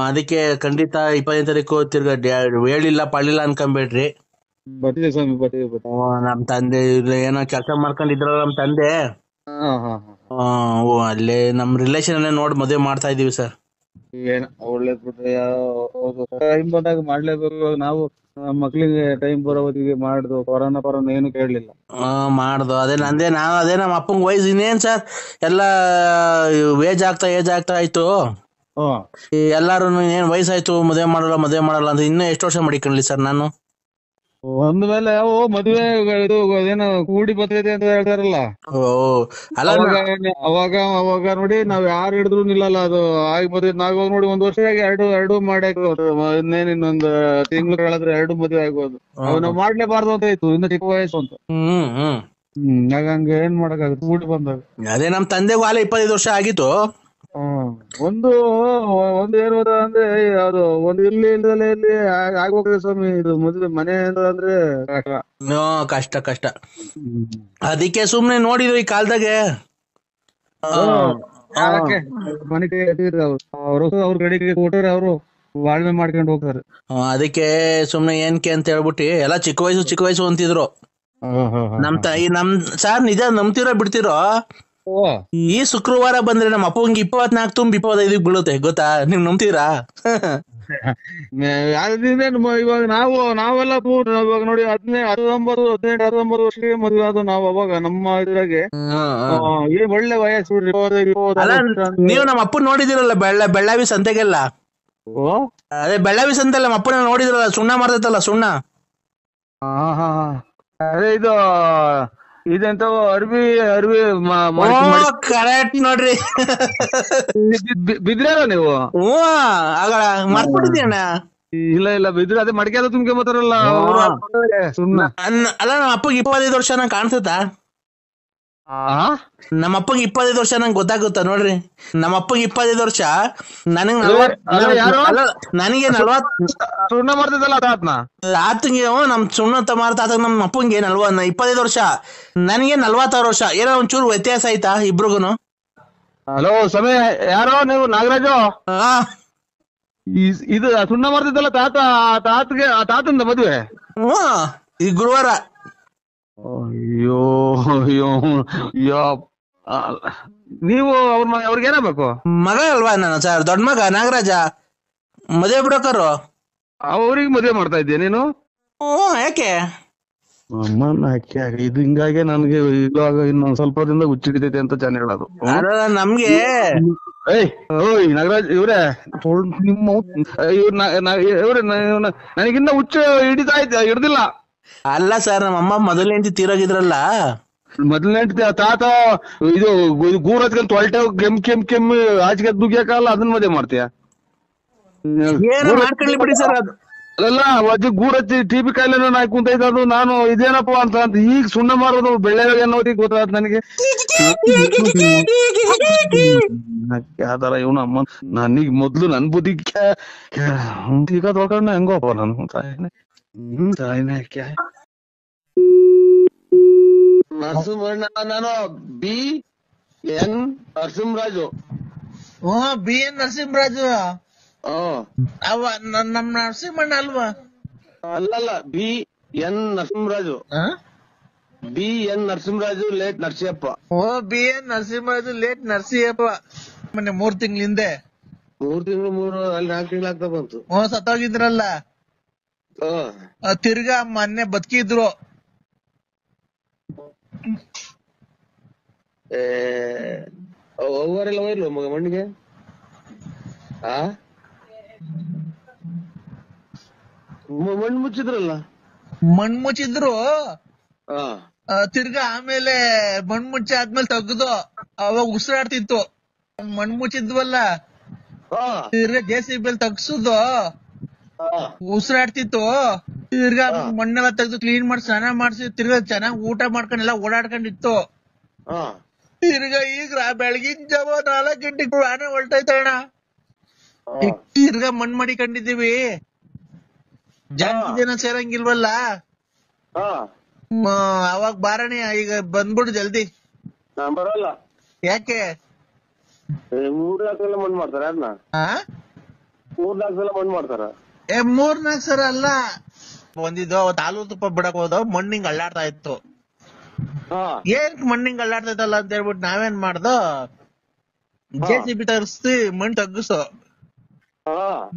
ಅದಕ್ಕೆ ಖಂಡಿತ 25ನೇ ತಾರೀಕು ತಿರ್ಗಾ ಹೇಳಿಲ್ಲ ಪಾಳಿಲ್ಲ ಅನ್ಕೊಂಬೇಡ್ರಿ. ಬರ್ತಿದೆ ಸ್ವಾಮಿ, ಬರ್ತೀವಿ. ನಮ್ ತಂದೆ ಏನೋ ಕೆಲಸ ಮಾಡ್ಕೊಂಡಿದ್ರಲ್ಲ ನಮ್ ತಂದೆ, ಅಲ್ಲೇ ನಮ್ ರಿಲೇಷನ್ ಅಲ್ಲೇ ನೋಡಿ ಮದುವೆ ಮಾಡ್ತಾ ಇದೀವಿ ಸರ್. ಒಳ್ಳೇದ್ ಬಿಟ್ರೆ ಟೈಮ್ ಬಂದಾಗ ಮಾಡ್ಲೇಬೇಕು. ನಾವು ನಮ್ಮ ಮಕ್ಳಿಗೆ ಟೈಮ್ ಬರೋ ಹೊತ್ತಿಗೆ ಮಾಡ್ದು. ಕೊರೋನಾ ಏನು ಕೇಳಲಿಲ್ಲ, ಮಾಡ್ದು. ಅದೇ ನಮ್ಮ ಅಪ್ಪಂಗ್ ವಯಸ್ಸು ಇನ್ನೇನ್ ಸರ್, ಎಲ್ಲಾ ಏಜ್ ಆಗ್ತಾ ಆಯ್ತು. ಎಲ್ಲಾರು ಏನ್ ವಯಸ್ಸಾಯ್ತು ಮದುವೆ ಮಾಡಲ್ಲ ಅಂತ ಇನ್ನೂ ಎಷ್ಟು ವರ್ಷ ಮಾಡಿಕೊಳ್ಳಿ ಸರ್ ನಾನು. ಒಂದ್ ಮೇಲೆ ಮದುವೆ ಇದು ಏನೋ ಕೂಡಿ ಬರ್ತೈತೆ ಅಂತ ಹೇಳ್ತಾರಲ್ಲ, ಅವಾಗ ನೋಡಿ ನಾವ್ ಯಾರು ಹಿಡಿದ್ರು ನಿಲ್ಲಲ್ಲ. ಅದು ಆಗಿ ಮದುವೆ ನಾವ್ ನೋಡಿ ಒಂದ್ ವರ್ಷದಾಗಿ ಎರಡು ಮಾಡಿ ಇನ್ನೇನ್ ಇನ್ನೊಂದ್ ತಿಂಗಳು ಹೇಳಿದ್ರೆ 2 ಮದುವೆ ಆಗ್ಬೋದು. ನಾವ್ ಮಾಡ್ಲೇಬಾರ್ದು ಅಂತ ಇತ್ತು, ಇನ್ನು ಚಿಕ್ಕ ವಯಸ್ಸು ಅಂತ. ಹಂಗ ಏನ್ ಮಾಡಕ್ಕಾಗುತ್ತೆ ಕೂಡಿ ಬಂದಾಗ. ಅದೇ ನಮ್ ತಂದೆಗೂ ಆಲೆ 25 ವರ್ಷ ಆಗಿತ್ತು. ಒಂದು ಏನ್ ಅಂದ್ರೆ ಅದು ಒಂದು ಇಲ್ಲಿ ಆಗೋಗ್ತದೆ ಸ್ವಾಮಿ. ಇದು ಮದುವೆ ಮನೆ ಅಂದ್ರೆ ಕಷ್ಟ. ಅದಕ್ಕೆ ಸುಮ್ನೆ ನೋಡಿದ್ರು ಈ ಕಾಲದಾಗೆ ಮನೆ ಅವ್ರ ಕಡೆಗೆ ಕೊಟ್ಟರೆ ಅವರು ಬಾಳ್ವೆ ಮಾಡ್ಕೊಂಡು ಹೋಗ್ತಾರೆ. ಅದಕ್ಕೆ ಸುಮ್ನೆ ಏನ್ಕೆ ಅಂತ ಹೇಳ್ಬಿಟ್ಟು ಎಲ್ಲ ಚಿಕ್ಕ ವಯಸ್ಸು ಅಂತಿದ್ರು. ನಮ್ ಸಾರ್ ನಿಜ ನಂಬ್ತಿರೋ ಬಿಡ್ತಿರೋ, ಈ ಶುಕ್ರವಾರ ಬಂದ್ರೆ ನಮ್ಮ ಅಪ್ಪಂಗೆ 24 ತುಂಬ 25 ಬೀಳುತ್ತೆ ಗೊತ್ತಾ? ನೀವ್ ನಂಬ್ತೀರಾ? ಇವಾಗ ನಾವೆಲ್ಲ ಇವಾಗ ನೋಡಿ 19 ವರ್ಷಕ್ಕೆ ಮದುವೆ ಆದ ನಾವು. ಅವಾಗ ನಮ್ಮ ಇದ್ರಾಗೆ ಒಳ್ಳೆ ವಯಸ್ಸು. ನೀವು ನಮ್ಮ ಅಪ್ಪನ್ ನೋಡಿದಿರಲ್ಲ ಬೆಳ್ಳಾವಿ ಸಂತೆಗೆಲ್ಲ? ಅದೇ ಬೆಳ್ಳಾವಿ ಸಂತೆಲ್ಲ ನಮ್ಮ ಅಪ್ಪನ ನೋಡಿದ್ರಲ್ಲ, ಸುಣ್ಣ ಮಾಡ್ತೈತಲ್ಲ ಸುಣ್ಣ. ಅದೇ ಇದು ಇದೆಂತ ಅರ್ವಿ ಕರೆಕ್ಟ್ ನೋಡ್ರಿ. ಬಿದ್ರಾರ ನೀವು? ಮರ್ತ್ಬಿಟ್ಟಿದ್ದೀನ. ಇಲ್ಲ ಬಿದ್ರೆ ಅದೇ ಮಡಿಕೆ ತುಂಬ್ಕೆ ಬರ್ತಾರಲ್ಲ ಅಲ್ಲ. ನಮ್ಮ ಅಪ್ಪಗೆ 25 ವರ್ಷ ನಂಗೆ ಕಾಣ್ಸುತ್ತಾ? ನಮ್ಮ ಅಪ್ಪಗೆ 25 ವರ್ಷ ನಂಗೆ ಗೊತ್ತಾಗುತ್ತಾ ನೋಡ್ರಿ. ನಮ್ಮ ಅಪ್ಪಗೆ 25 ವರ್ಷ, ನನಗೆ 40. ಸುಣ್ಣ ಮಾಡ್ತಿದ್ದಲ್ಲ ಆತಂಗೆ ನಮ್ ಸುಣ್ಣ ಮಾರ್ತ ನಮ್ಮ ಅಪ್ಪಂಗೆ 25 ವರ್ಷ, ನನಗೆ 46 ವರ್ಷ. ಏನೋ ಒಂಚೂರು ವ್ಯತ್ಯಾಸ ಆಯ್ತಾ ಇಬ್ರಿಗೂನು? ಹಲೋ ಸಮಯ, ಯಾರೋ ನೀವು? ನಾಗರಾಜು? ಇದು ಸುಣ್ಣ ಮಾಡ್ತಿದ್ದಲ್ಲ ತಾತಂದ ಮದುವೆ ಈ ಗುರುವಾರ. ಅಯ್ಯೋ ನೀವು ಅವ್ರಿಗೆ ಏನಾಗಬೇಕು? ಮಗ ಅಲ್ವಾ ನಾನು ಸರ್, ದೊಡ್ಡ ಮಗ ನಾಗರಾಜ, ಮದುವೆ ಬಿಡೋಕರು. ಅವ್ರಿಗೆ ಮದುವೆ ಮಾಡ್ತಾ ಇದ್ದೀಯ ನೀನು? ಯಾಕೆ? ಇದು ಹಿಂಗಾಗಿ ನನ್ಗೆ ಇವಾಗ ಇನ್ನೊಂದ್ ಸ್ವಲ್ಪ ದಿನದ ಹುಚ್ಚಿಡಿತೈತೆ ಅಂತ ಜನ ಹೇಳೋದು. ನಮ್ಗೆ ನಾಗರಾಜ್ ಇವ್ರೆ, ಇವ್ರೆ ನನಗಿನ್ನ ಹುಚ್ಚು ಹಿಡ್ದಿಲ್ಲ. ಅಲ್ಲ ಸರ್, ನಮ್ಮಮ್ಮ ಮೊದಲನೇ ಹೆಂಡತಿ ತೀರೋಗಿದ್ರಲ್ಲ. ಮೊದಲನೇ ತಾತ ಇದು ಗೂರ್ ಹಚ್ಕೊಂಡ್ ತೊಳ್ಟೆ ಕೆಮ್ಮು ಆಚೆಗೆ ದುಗ್ಯಾಕಲ್ಲ, ಅದನ್ನ ಮದುವೆ ಮಾಡ್ತೀಯ? ಮಾಡ್ಕೊಳ್ಳಿ ಬಿಡಿ ಸರ್. ಅದು ಅಲ್ಲ, ಅಜ್ಜಿ ಗೂರ್ ಹಚ್ಚಿ ಟಿಬಿ ಕಾಯಿಲೆ ಹಾಕಿ ಕುಂತೈತೆ. ಅದು ನಾನು ಇದೇನಪ್ಪ ಅಂತ ಈಗ ಸುಣ್ಣ ಮಾಡೋದು ಬೆಳ್ಳೆ ಅನ್ನೋದಿಗೆ ಗೊತ್ತಾಯ್ತು ನನಗೆ. ಯಾವ್ದಾರ ಇವನು ಅಮ್ಮ ನನಗ್ ಮೊದ್ಲು ನನ್ ಬುದ್ಧಿ ಈಗ ತೊಳ್ಕೊಂಡ ಹೆಂಗೋಪ್ಪ ನಾನು ನರಸಿಂಹಣ್ಣ. ನಾನು BN ನರಸಿಂಹರಾಜು. BN ನರಸಿಂಹರಾಜು ಅವ ನಮ್ ನರಸಿಂಹಣ್ಣ ಅಲ್ವಾ? ಅಲ್ಲಲ್ಲ, N Narasimharaju. BN Narasimharaju late Narasiyappa. BN Narasimharaju late Narasiyappa. ಮೊನ್ನೆ 3 ತಿಂಗಳ ಹಿಂದೆ 3 ತಿಂಗಳು ಅಲ್ಲಿ 4 ತಿಂಗಳು ಆಗ್ತಾ ಬಂತು. ಸತ್ತೋಗಿದ್ರಲ್ಲ, ತಿರ್ಗಾ ಮೊನ್ನೆ ಬದುಕಿದ್ರು. ಅವರೆಲ್ಲ ಹೋಯ್ಲು ಮಣ್ಣಿಗೆ. ಮಣ್ಣು ಮುಚ್ಚಿದ್ರಲ್ಲ. ಮಣ್ಣು ಮುಚ್ಚಿದ್ರು, ತಿರ್ಗಾ ಆಮೇಲೆ ಮಣ್ಣು ಮುಚ್ಚಿ ಆದ್ಮೇಲೆ ತೆಗ್ದು ಅವಾಗ ಉಸಿರಾಡ್ತಿತ್ತು. ಮಣ್ಣು ಮುಚ್ಚಿದ್ವಲ್ಲ, ತಿರ್ಗಾ JCB ತಗ್ಸುದು ಉಸಿರಾಡ್ತಿತ್ತು. ತಿರ್ಗಾ ಮಣ್ಣೆಲ್ಲ ತೆಗ್ದು ಕ್ಲೀನ್ ಮಾಡಿ ಸ್ನಾನ ಮಾಡ್ಸಿ ತಿರ್ಗಾ ಚೆನ್ನಾಗ್ ಊಟ ಮಾಡ್ಕೊಂಡೆಲ್ಲ ಓಡಾಡ್ಕೊಂಡಿತ್ತು. ತಿರ್ಗಾ ಈಗ ಬೆಳಗಿನ ಜಾವ 4 ಗಂಟೆಗೆ ಆನೆ ಹೊಲ್ಟೈತಣ್ಣ. ತಿರ್ಗಾ ಮಣ್ಣು ಮಾಡಿಕೊಂಡಿದೀವಿ, ಜಾಸ್ತಿ ಜನ ಸೇರಂಗಿಲ್ವಲ್ಲ. ಅವಾಗ ಬಾರಣಿ ಈಗ ಬಂದ್ಬಿಡು ಜಲ್ದಿ. ಬರಲ್ಲ. ಯಾಕೆ? 3-4 ಸಲ ಮಣ್ಣು ಮಾಡ್ತಾರ ಅದನ್ನ. 3-4 ಸಲ ಮಣ್ಣು ಮಾಡ್ತಾರ. 3-4 ಸಲ ಅಲ್ಲ, ಒಂದಿದ್ದು ಅವತ್ತು ಹಾಲು ತುಪ್ಪ ಬಿಡಕ್ ಹೋದ ಮಣ್ಣಿಂಗ್ ಅಳ್ಳಾಡ್ತಾ ಇತ್ತು. ಏನ್ ಮಣ್ಣಿಂಗ್ ಅಳ್ಳಾಡ್ತೈತಲ್ಲ ಅಂತ ಹೇಳ್ಬಿಟ್ಟು ನಾವೇನ್ ಮಾಡ್ದೋ, JCB ತರಿಸ್ತಿ ಮಣ್ಣು ತಗ್ಗಿಸೋ.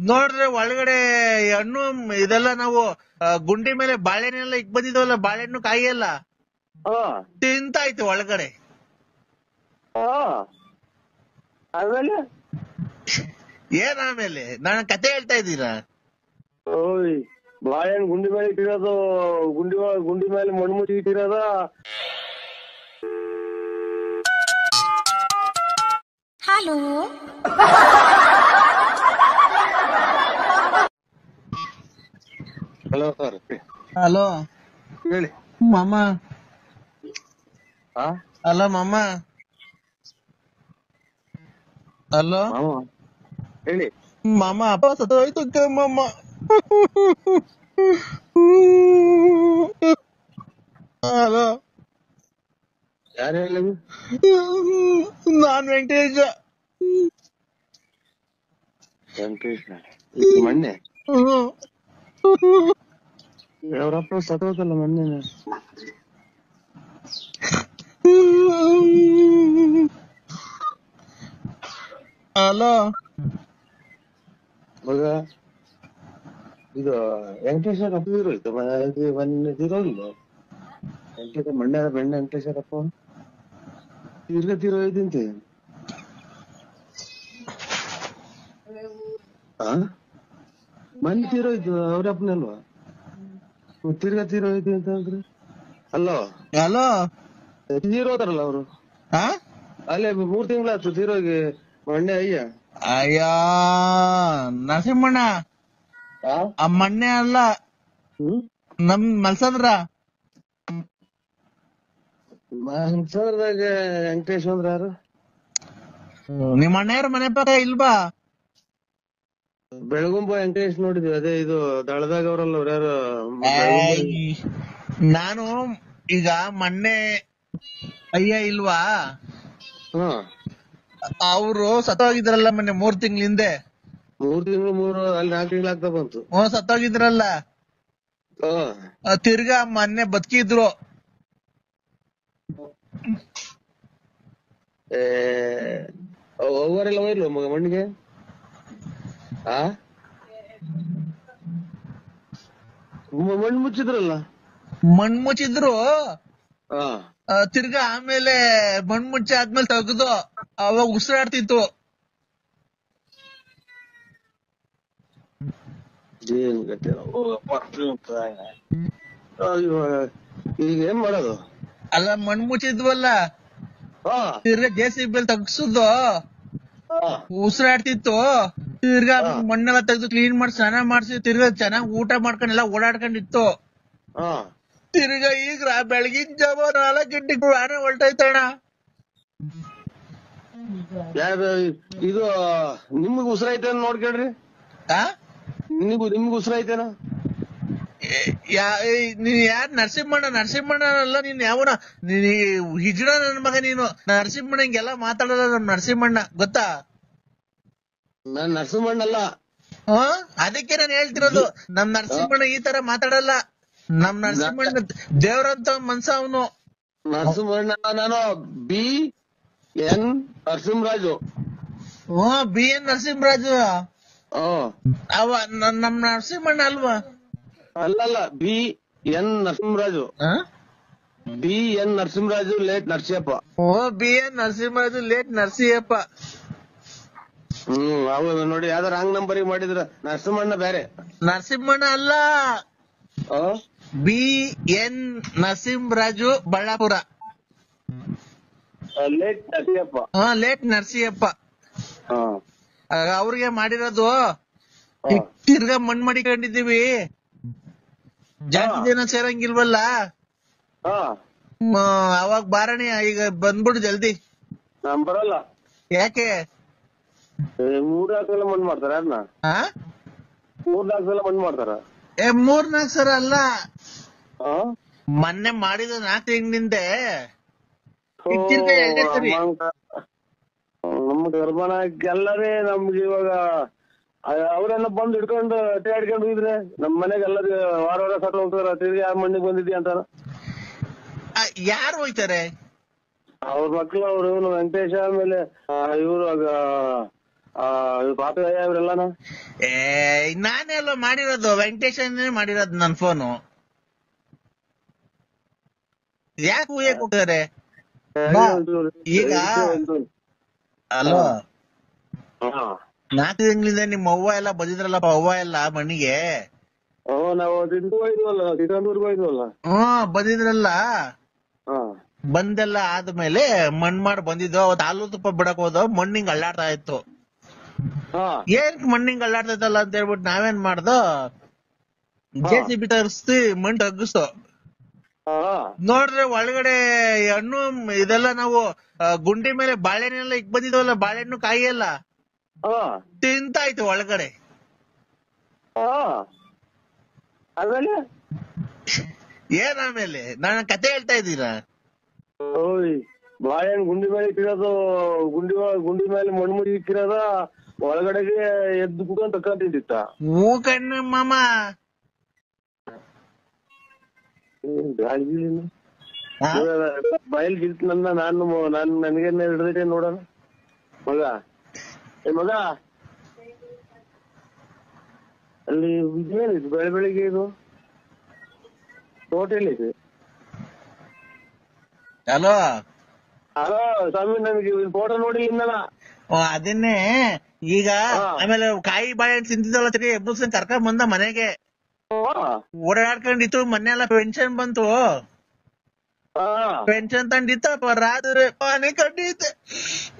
ನೋಡ್ರೆ ಒಳಗಡೆ ಹಣ್ಣು ಇದೆಲ್ಲ ನಾವು ಗುಂಡಿ ಮೇಲೆ ಬಾಳೆಹಣ್ಣೆಲ್ಲ ಇಕ್ ಬಂದಿದ್ವಲ್ಲ, ಬಾಳೆಹಣ್ಣು ಕಾಯಿ ಎಲ್ಲ ತಿಂತಾಯ್ತು ಒಳಗಡೆ. ಆಮೇಲೆ ಏನ್ ಆಮೇಲೆ? ನಾನು ಕತೆ ಹೇಳ್ತಾ ಇದ್ದೀರಾ? ಬಾಳೆಹಣ್ಣು ಗುಂಡಿ ಮೇಲೆ ಇಟ್ಟಿರೋದು, ಗುಂಡಿ ಮೇಲೆ ಮಣ್ಣು ಮುಚ್ಚಿ ಇಟ್ಟಿರೋದ. Hello hello sir. ಹಲೋ ಹೇಳಿ ಮಾಮ. ಹಲೋ ಮಾಮ. ಹಲೋ ಹೇಳಿ ಮಾಮ. ಅಪ್ಪ ಸತ್ತೋಯ್ತು ಮಾಮ. ಹಲೋ, ಯಾರು ಹೇಳಿ? ನಾನ್ ವೆಂಕಟೇಶ. ಮೊನ್ನೆ ಅವರಪ್ಪ ಸತ್ತೋದಲ್ಲ ಮೊನ್ನೆ. ಹಲೋ ಮಗ, ಇದು ವೆಂಕಟೇಶ್ವರಪ್ಪ ಇರೋಯ್ತು ಮೊನ್ನೆ ತಿರೋಗಿಲ್ಲ. ಮಣ್ಣೆ ವೆಂಕಟೇಶ್ವರಪ್ಪ ತಿರೋಯ್ತಂತೆ. ಮೊನ್ನೆ ತೀರೋಯ್ತು ಅವ್ರಪ್ಪನಲ್ವಾ? ತಿರ್ಗಾ ತೀರೋಯ್ತು ಅಂತ ಅಂದ್ರೆ ಅಲ್ಲೋ. ಹಲೋ, ತೀರೋತಾರಲ್ಲ ಅವರು. ಅಲ್ಲೇ 3 ತಿಂಗಳಾಯ್ತು ತೀರೋಗಿ ಮೊನ್ನೆ. ಅಯ್ಯ ನರಸಿಂಹಣ್ಣ, ಆ ಮಣ್ಣೆ ಅಲ್ಲ, ನಮ್ ಮಲ್ಸಂದ್ರ. ಮಲ್ಸಂದ್ರದಾಗ ವೆಂಕಟೇಶ್ ಅಂದ್ರ ಯಾರು? ನಿಮ್ಮ ಅಣ್ಣಯ್ಯರ ಮನೆ ಪಕ್ಕ ಇಲ್ವಾ? ಬೆಳಗುಂಬ ವೆಂಕಟೇಶ್ ನೋಡಿದ್ವಿ. ಅದೇ ಇದು ದಳದಾಗ ಅವ್ರಲ್ಲ ಅವ್ರ ಯಾರು? ನಾನು ಈಗ ಮೊನ್ನೆ ಅಯ್ಯ ಇಲ್ವಾ, ಅವರು ಸತ್ತೋಗಿದ್ರಲ್ಲ ಮೊನ್ನೆ 3 ತಿಂಗಳ ಹಿಂದೆ. 3 ತಿಂಗಳು ಅಲ್ಲಿ 4 ತಿಂಗಳು ಆಗ್ತಾ ಬಂತು. ಸತ್ತೋಗಿದ್ರಲ್ಲ, ತಿರ್ಗಾ ಮೊನ್ನೆ ಬದುಕಿದ್ರು. ಅವರೆಲ್ಲ ಹೋಯ್ಲು ಮಣ್ಣಿಗೆ. ಮಣ್ಣು ಮುಚ್ಚಿದ್ರಲ್ಲ. ಮಣ್ಣು ಮುಚ್ಚಿದ್ರು, ತಿರ್ಗಾ ಆಮೇಲೆ ಮಣ್ಣು ಮುಚ್ಚಿ ಆದ್ಮೇಲೆ ತೆಗ್ದು ಅವಾಗ ಉಸಿರಾಡ್ತಿತ್ತು. ಏನ್ ಗತಿ ಈಗ ಏನ್ ಮಾಡೋದು? ಅಲ್ಲ ಮಣ್ಣು ಮುಚ್ಚಿದ್ವಲ್ಲ, ತಿರ್ಗಾ JCB ತಗ್ಸುದು ಉಸಿರಾಡ್ತಿತ್ತು. ತಿರ್ಗಾ ಮಣ್ಣೆಲ್ಲ ತೆಗ್ದು ಕ್ಲೀನ್ ಮಾಡಿ ಸ್ನಾನ ಮಾಡ್ಸಿ ತಿರ್ಗಾ ಚೆನ್ನಾಗ್ ಊಟ ಮಾಡ್ಕೊಂಡೆಲ್ಲ ಓಡಾಡ್ಕೊಂಡಿತ್ತು. ತಿರ್ಗಾ ಈಗ ಬೆಳಗಿನ ಜಾವ 4 ಗಂಟೆಗೆ ಆನೆ ಹೊಲ್ಟೈತಣ್ಣ. ಯಾರು ಇದು ನಿಮ್ಗ್ ಉಸಿರಾಯ್ತೇನ ನೋಡ್ಕೊಳ್ರಿ. ನಿಮ್ಗ್ ಉಸಿರಾಯ್ತೇನ? ನೀನ್ ಯಾರ್? ನರಸಿಂಹಣ್ಣ ಅಲ್ಲ ನೀನ್. ಯಾವನ ಹಿಜ್ಡ ನನ್ ಮಗ ನೀನು. ನರಸಿಂಹಣ್ಣ ಹಿಂಗೆಲ್ಲ ಮಾತಾಡಲ್ಲ. ನಮ್ ನರಸಿಂಹಣ್ಣ ಗೊತ್ತಾ? ನಾನ್ ನರಸಿಂಹಣ್ಣ ಅಲ್ಲ. ಅದಕ್ಕೆ ನಾನು ಹೇಳ್ತಿರೋದು, ನಮ್ ನರಸಿಂಹಣ್ಣ ಈ ತರ ಮಾತಾಡಲ್ಲ. ನಮ್ ನರಸಿಂಹಣ್ಣ ದೇವ್ರಂತ ಮನ್ಸ ಅವನು. ನರಸಿಂಹಣ್ಣ ನಾನು BN ನರಸಿಂಹರಾಜು. BN ನರಸಿಂಹರಾಜು ಅವ ನಮ್ ನರಸಿಂಹಣ್ಣ ಅಲ್ವಾ? ಅಲ್ಲಲ್ಲ BN Narasimharaju. BN Narasimharaju late Narasiyappa. BN Narasimharaju late Narasiyappa. ಹೌದು ನೋಡಿ, ಯಾವ್ದಾರ ರಾಂಗ್ ನಂಬರಿಗೆ ಮಾಡಿದ್ರ. ನರಸಿಂಹಣ್ಣ ಬೇರೆ. ನರಸಿಂಹಣ್ಣ ಅಲ್ಲ, BN Narasimharaju Ballapura. Late Narasiyappa. Late Narasiyappa ಅವ್ರಿಗೆ ಮಾಡಿರೋದು. ತಿರ್ಗಾ ಮಣ್ ಮಾಡಿಕೊಂಡಿದೀವಿ, ಜಾಸ್ತಿ ದಿನ ಸೇರಂಗಿಲ್ವಲ್ಲ. ಅವಾಗ ಬಾರಣಿ, ಈಗ ಬಂದ್ಬಿಡು ಜಲ್ದಿ. ನಾನ್ ಬರಲ್ಲ. ಯಾಕೆ? 3-4 ಸಲ ಮಣ್ಣು ಮಾಡ್ತಾರ. ಅದನ್ನ 3-4 ಸಲ ಮಣ್ಣು ಮಾಡ್ತಾರ. 3-4 ಸಲ ಅಲ್ಲ, ಮೊನ್ನೆ ಮಾಡಿದ 4 ತಿಂಗಳಿಂದೆ ನಮ್ ಗರ್ಭಣ ಎಲ್ಲರೇ ನಮ್ಗೆ ಇವಾಗ ಅವ್ರೆಲ್ಲ ಬಂದು ಹಿಡ್ಕೊಂಡು ಅಡ್ಕೊಂಡು ಹೋಗಿದ್ರೆ ನಮ್ ಮನೆಗೆ ಎಲ್ಲರೂ ವಾರ ಸಟ್ ಹೋಗ್ತಾರ. ತಿರ್ಗಿ ಯಾವ ಮಣ್ಣಿಗೆ ಬಂದಿದ್ಯಾ ಅಂತಾರ. ಯಾರು ಹೋಯ್ತಾರೆ? ಅವ್ರ ಮಕ್ಳು, ಅವ್ರು ಇವನು ವೆಂಕಟೇಶ, ಆಮೇಲೆ ಇವ್ರು ಪಾಪಯ್ಯ ಇವ್ರೆಲ್ಲಾನ. ನಾನೇ ಅಲ್ವಾ ಮಾಡಿರೋದು, ವೆಂಕಟೇಶನ್ನೇ ಮಾಡಿರೋದು ನನ್ ಫೋನು. ಯಾಕೆ ಹೂಯಕ್ ಹೋಗ್ತಾರೆ ಈಗ? ಅಲ್ವಾ 4 ತಿಂಗಳಿಂದ ನಿಮ್ಮ ಅವ್ವ ಎಲ್ಲ ಬಂದಿದ್ರಲ್ಲಪ್ಪ, ಅವ್ವ ಎಲ್ಲ ಮಣ್ಣಿಗೆ. ನಾವು ಚಿಕ್ಕಂದೂರ್ಗೂ ಹೋಯ್ದ್ವಲ್ಲ. ಬಂದಿದ್ರಲ್ಲ. ಬಂದೆಲ್ಲ ಆದ್ಮೇಲೆ ಮಣ್ ಮಾಡಿ ಬಂದಿದ್ದು. ಅವತ್ತು ಹಾಲು ತುಪ್ಪ ಬಿಡಕ್ ಹೋದ, ಮಣ್ಣಿಂಗ್ ಅಳ್ಳಾಡ್ತಾ ಇತ್ತು. ಏನ್ ಮಣ್ಣಿಂಗ್ ಅಳ್ಳಾಡ್ತಾ ಇತ್ತಲ್ಲ ಅಂತ ಹೇಳ್ಬಿಟ್ಟು ನಾವೇನ್ ಮಾಡ್ದೋ, JCB ತರಿಸ್ತಿ ಮಣ್ ತಗ್ಗಿಸೋ. ನೋಡ್ರೆ ಒಳಗಡೆ ಹಣ್ಣು ಇದೆಲ್ಲ ನಾವು ಗುಂಡಿ ಮೇಲೆ ಬಾಳೆಹಣ್ಣೆಲ್ಲ ಇಕ್ ಬಂದಿದ್ವಲ್ಲ, ಬಾಳೆಹಣ್ಣು ಕಾಯಿ ಎಲ್ಲ ತಿಂತಾಯ್ತು ಒಳಗಡೆ. ಏನ್ ಆಮೇಲೆ ನಾನು ಕತೆ ಹೇಳ್ತಾ ಇದ್ದೀರಾ? ಬಾಳೆಹಣ್ಣು ಗುಂಡಿ ಮೇಲೆ ಇಕ್ಕಿರೋದು, ಗುಂಡಿ ಮೇಲೆ ಮಣ್ಣು ಮುಡಿ ಇಕ್ಕಿರೋದ, ಒಳಗಡೆಗೆ ಎದ್ದು ಕುತ್ಕೊಂಡು ತಕ್ಕಂತಿದ್ದಿತ್ತ. ಹೂ ಕಣ್ಣು ಮಾಮ. ಬಯಲ್ ಗಿಲ್ತ ನಾನು ನನಗೆ ಹಿಡಿದೈತೆ ನೋಡೋಣ. ಮಗ ಅಲ್ಲಿ ಇದೇನಿದು ಬೆಳಿಗ್ಗೆ ಇದು ತೋಟ ಎಲ್ಲಿದೆ? ಹಲೋ ಸ್ವಾಮಿ, ನನಗೆ ಫೋಟೋ ನೋಡಿ ಇನ್ನಲ್ಲ. ಅದನ್ನೇ ಈಗ ಆಮೇಲೆ ಕಾಯಿ ಬಾಳೆಹಣ್ಣು ತಿಂತಿದ್ದಲ್ಲ, ತಿರ್ಗಿ ಎಬ್ಬರ್ಸ್ಕೊಂಡ್ ಕರ್ಕೊಂಡ್ ಬಂದ ಮನೆಗೆ. ಓಡಾಡ್ಕೊಂಡಿತ್ತು. ಮೊನ್ನೆ ಎಲ್ಲ ಪೆನ್ಷನ್ ಬಂತು, ಪೆನ್ಷನ್ ತಂದಿತ್ತಪ್ಪ. ರಾತ್ರಿ ಮನೆ ಕಂಡಿದ್ದೆ,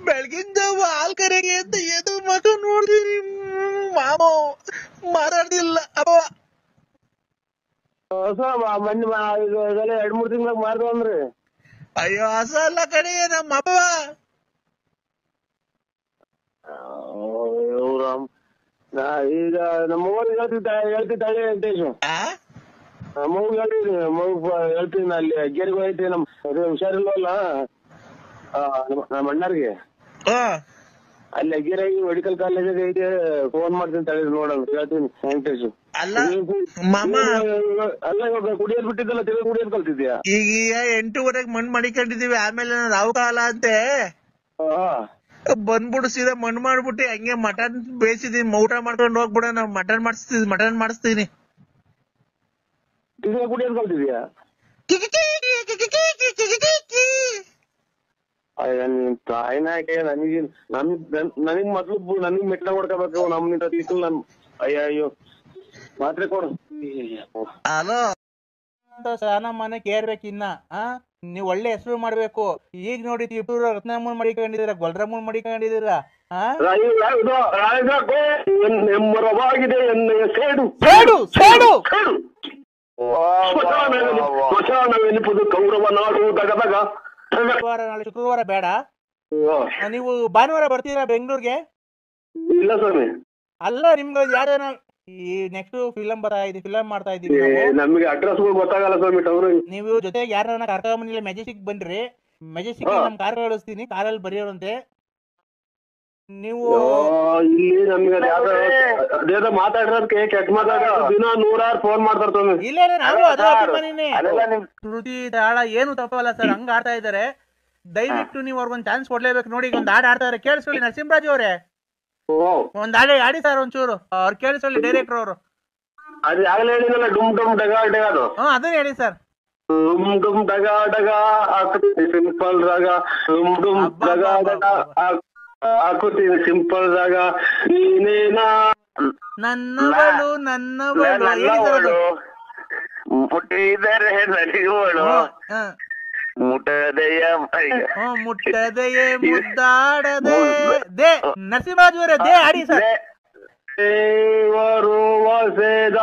ಬೆಳಗಿನ ಜಾವ ಹಾಲ್ ಕರೆಗೆ ಅಂತ ಎದು ಮಗ ನೋಡ್ತೀನಿ, ಮಾಮ ಮಾತಾಡ್ದಿಲ್ಲ. ಅಪ್ಪ ಮೊನ್ನೆ 2-3 ತಿಂಗಳಾಗ ಮಾರ್ದು ಅಂದ್ರಿ. ಅಯ್ಯೋ ಹಸ ಅಲ್ಲ ಕಡೆ ನಮ್ಮ ಅಪ್ಪ. ಈಗ ನಮ್ಮ ಹೇಳ್ತಿದ್ದಾಳೆ ವೆಂಕಟೇಶ್. ಮಗು ಹೇಳ್ತೀನಿ ಅಲ್ಲಿ ಅಗ್ಗೇರಿಗೆ ಹೋಯ್ತಿ. ನಮ್ ಹುಷಾರಿಲ್ವಲ್ಲ ನಮ್ಮ ಅಣ್ಣರ್ಗೆ, ಅಲ್ಲಿ ಅಗ್ಗೇರಾಗಿ ಮೆಡಿಕಲ್ ಕಾಲೇಜ್ ಐತೆ. ಫೋನ್ ಮಾಡ್ತೀನಿ ತಳಿ ನೋಡೋಣ, ಹೇಳ್ತೀನಿ ವೆಂಕಟೇಶ್. ಅಲ್ಲ ಮಾಮ, ಅಲ್ಲ ಇವಾಗ ಕುಡಿಯೋದ್ ಬಿಟ್ಟಿದ್ದಲ್ಲ, ತಿರ್ಗಿ ಕುಡಿಯೋದ್ ಕಲ್ತಿದ್ಯಾ? ಈಗ 8:30 ಮಣ್ಣು ಮಾಡಿಕೊಂಡಿದೀವಿ. ಆಮೇಲೆ ರಾವು ಕಾಲ ಅಂತೆ ಬಂದ್ಬಿಡು, ಸೀದಾ ಮಣ್ಣು ಮಾಡ್ಬಿಟ್ಟು ಹಂಗೆ ಮಟನ್ ಬೇಯಿಸಿದೀನಿ. ಊಟ ಮಾಡ್ಕೊಂಡು ಹೋಗ್ಬಿಡ, ನಾವ್ ಮಟನ್ ಮಾಡಿಸ್ತೀನಿ. ಕುಡಿಯೋದ್ ಕಲ್ತಿದ್ಯಾ? ನಿನ್ ತಾಯಿನಾಕೆ ನನಗ್ ಮೊದ್ಲು ನನಗ್ ಮೆಟ್ಲ ಹೊಡ್ಕೋಬೇಕು. ನಮ್ನಿಂದ ತಿಕ್ಕಲ್ ನನ್ ಅಯ್ಯೋ ಮಾತ್ರೆ ಕೊಡು. ಹಲೋ, ಸ್ನಾನ ಮನೆ ಕೇರ್ಬೇಕು. ಇನ್ನ ನೀವ್ ಒಳ್ಳೆ ಹೆಸರು ಮಾಡ್ಬೇಕು. ಈಗ ನೋಡಿ ಇಬ್ರು ರತ್ನಮ್ಮನ್ ಮಡಿಕೊಂಡಿದ್ದೀರಾ, ಗೊಲ್ರಮ್ಮನ್ ಮಡಿಕೊಂಡಿದ್ದೀರಾ. ನೆಮ್ಮರವಾಗಿದೆ ಎನ್ನೆಯ ಸೇಡು ಸ್ಮಶಾನವೆನಿಪುದು ಕೌರವ ನಾಡು ದಗದಗ. ನಾಳೆ ಶುಕ್ರವಾರ ಬೇಡ, ನೀವು ಭಾನುವಾರ ಬರ್ತೀರಾ ಬೆಂಗಳೂರಿಗೆ? ಇಲ್ಲ ಸ್ವಾಮಿ. ಅಲ್ಲ ನಿಮ್ಗೆ ಯಾರೇನ ಈ ನೆಕ್ಸ್ಟ್ ಫಿಲಂ ಫಿಲಂ ಮಾಡ್ತಾ ಇದೀವಿ. ನಮ್ಗೆ ಅಡ್ರೆಸ್ ಗೊತ್ತಾಗಲ್ಲ ಸ್ವಾಮಿ. ನೀವು ಜೊತೆಗೆ ಯಾರನ್ನ ಕರ್ಕೊಂಡ್ ಮೆಜೆಸ್ಟಿಕ್ ಬನ್ರಿ. ಮೆಜೆಸ್ಟಿಕ್ ನಮ್ ಕಾರ್ ಕಳಿಸ್ತೀನಿ, ಕಾರಲ್ಲಿ ಬರೆಯೋರಂತೆ. ನೀವು ಇಲ್ಲಿ ನಮ್ಗೆ ಅದೇನೋ ಮಾತಾಡಿರೋದಕ್ಕೆ ಕೆಟ್ಟ ಮಾತಾಡೋದು ದಿನ 100 ಫೋನ್ ಮಾಡ್ತಾರೆ ಸ್ವಾಮಿ. ಇಲ್ಲ ನಾವು ಅದೇ ಅಭಿಮಾನಿನೇ. ಶ್ರುತಿ ತಾಳ ಏನು ತಪ್ಪಲ್ಲ ಸರ್, ಹಂಗ ಆಡ್ತಾ ಇದಾರೆ. ದಯವಿಟ್ಟು ನೀವು ಅವ್ರಿಗೊಂದು ಚಾನ್ಸ್ ಕೊಡ್ಲೇಬೇಕು. ನೋಡಿ ಈಗ ಒಂದ್ ಹಾಡು ಆಡ್ತಾ ಇದಾರೆ, ಕೇಳಿಸ್ಕೊಳ್ಳಿ ನರಸಿಂಹರಾಜು ಅವರೇ. ಒಂದ್ ಹಾಡು ಆಡಿ ಸರ್ ಒಂಚೂರು, ಅವ್ರು ಕೇಳಿಸ್ಕೊಳ್ಳಿ ಡೈರೆಕ್ಟರ್ ಅವರು. ಅದು ಆಗಲೇ ಹೇಳಿದ್ನಲ್ಲ, ಡುಮ್ ಡುಮ್ ಡಗ ಡಗ. ಅದು ಅದನ್ನ ಹೇಳಿ ಸರ್. ಡುಮ್ ಡುಮ್ ಡಗ ಡಗ ಸಿಂಪಲ್ ರಾಗ, ಡುಮ್ ಡುಮ್ ಡಗ ಡಗ ಹಾಕುತ್ತೀನಿ ಸಿಂಪಲ್ ರಾಗ. ನೀನೇನಾ ನನ್ನವಳು ನನ್ನವಳು ಮುಟ್ಟಿದರೆ ನಲಿಗೋಳು ಮುಟ್ಟದೆಯ ಮುಟ್ಟದೆಯೇ ಮುದ್ದಾಡದೆ. ದೇ ನರಸಿಂಹರಾಜು ಅವರೇ ದೇ ಆಡಿ ಸರ್. ದೇವರು ವಸೆದ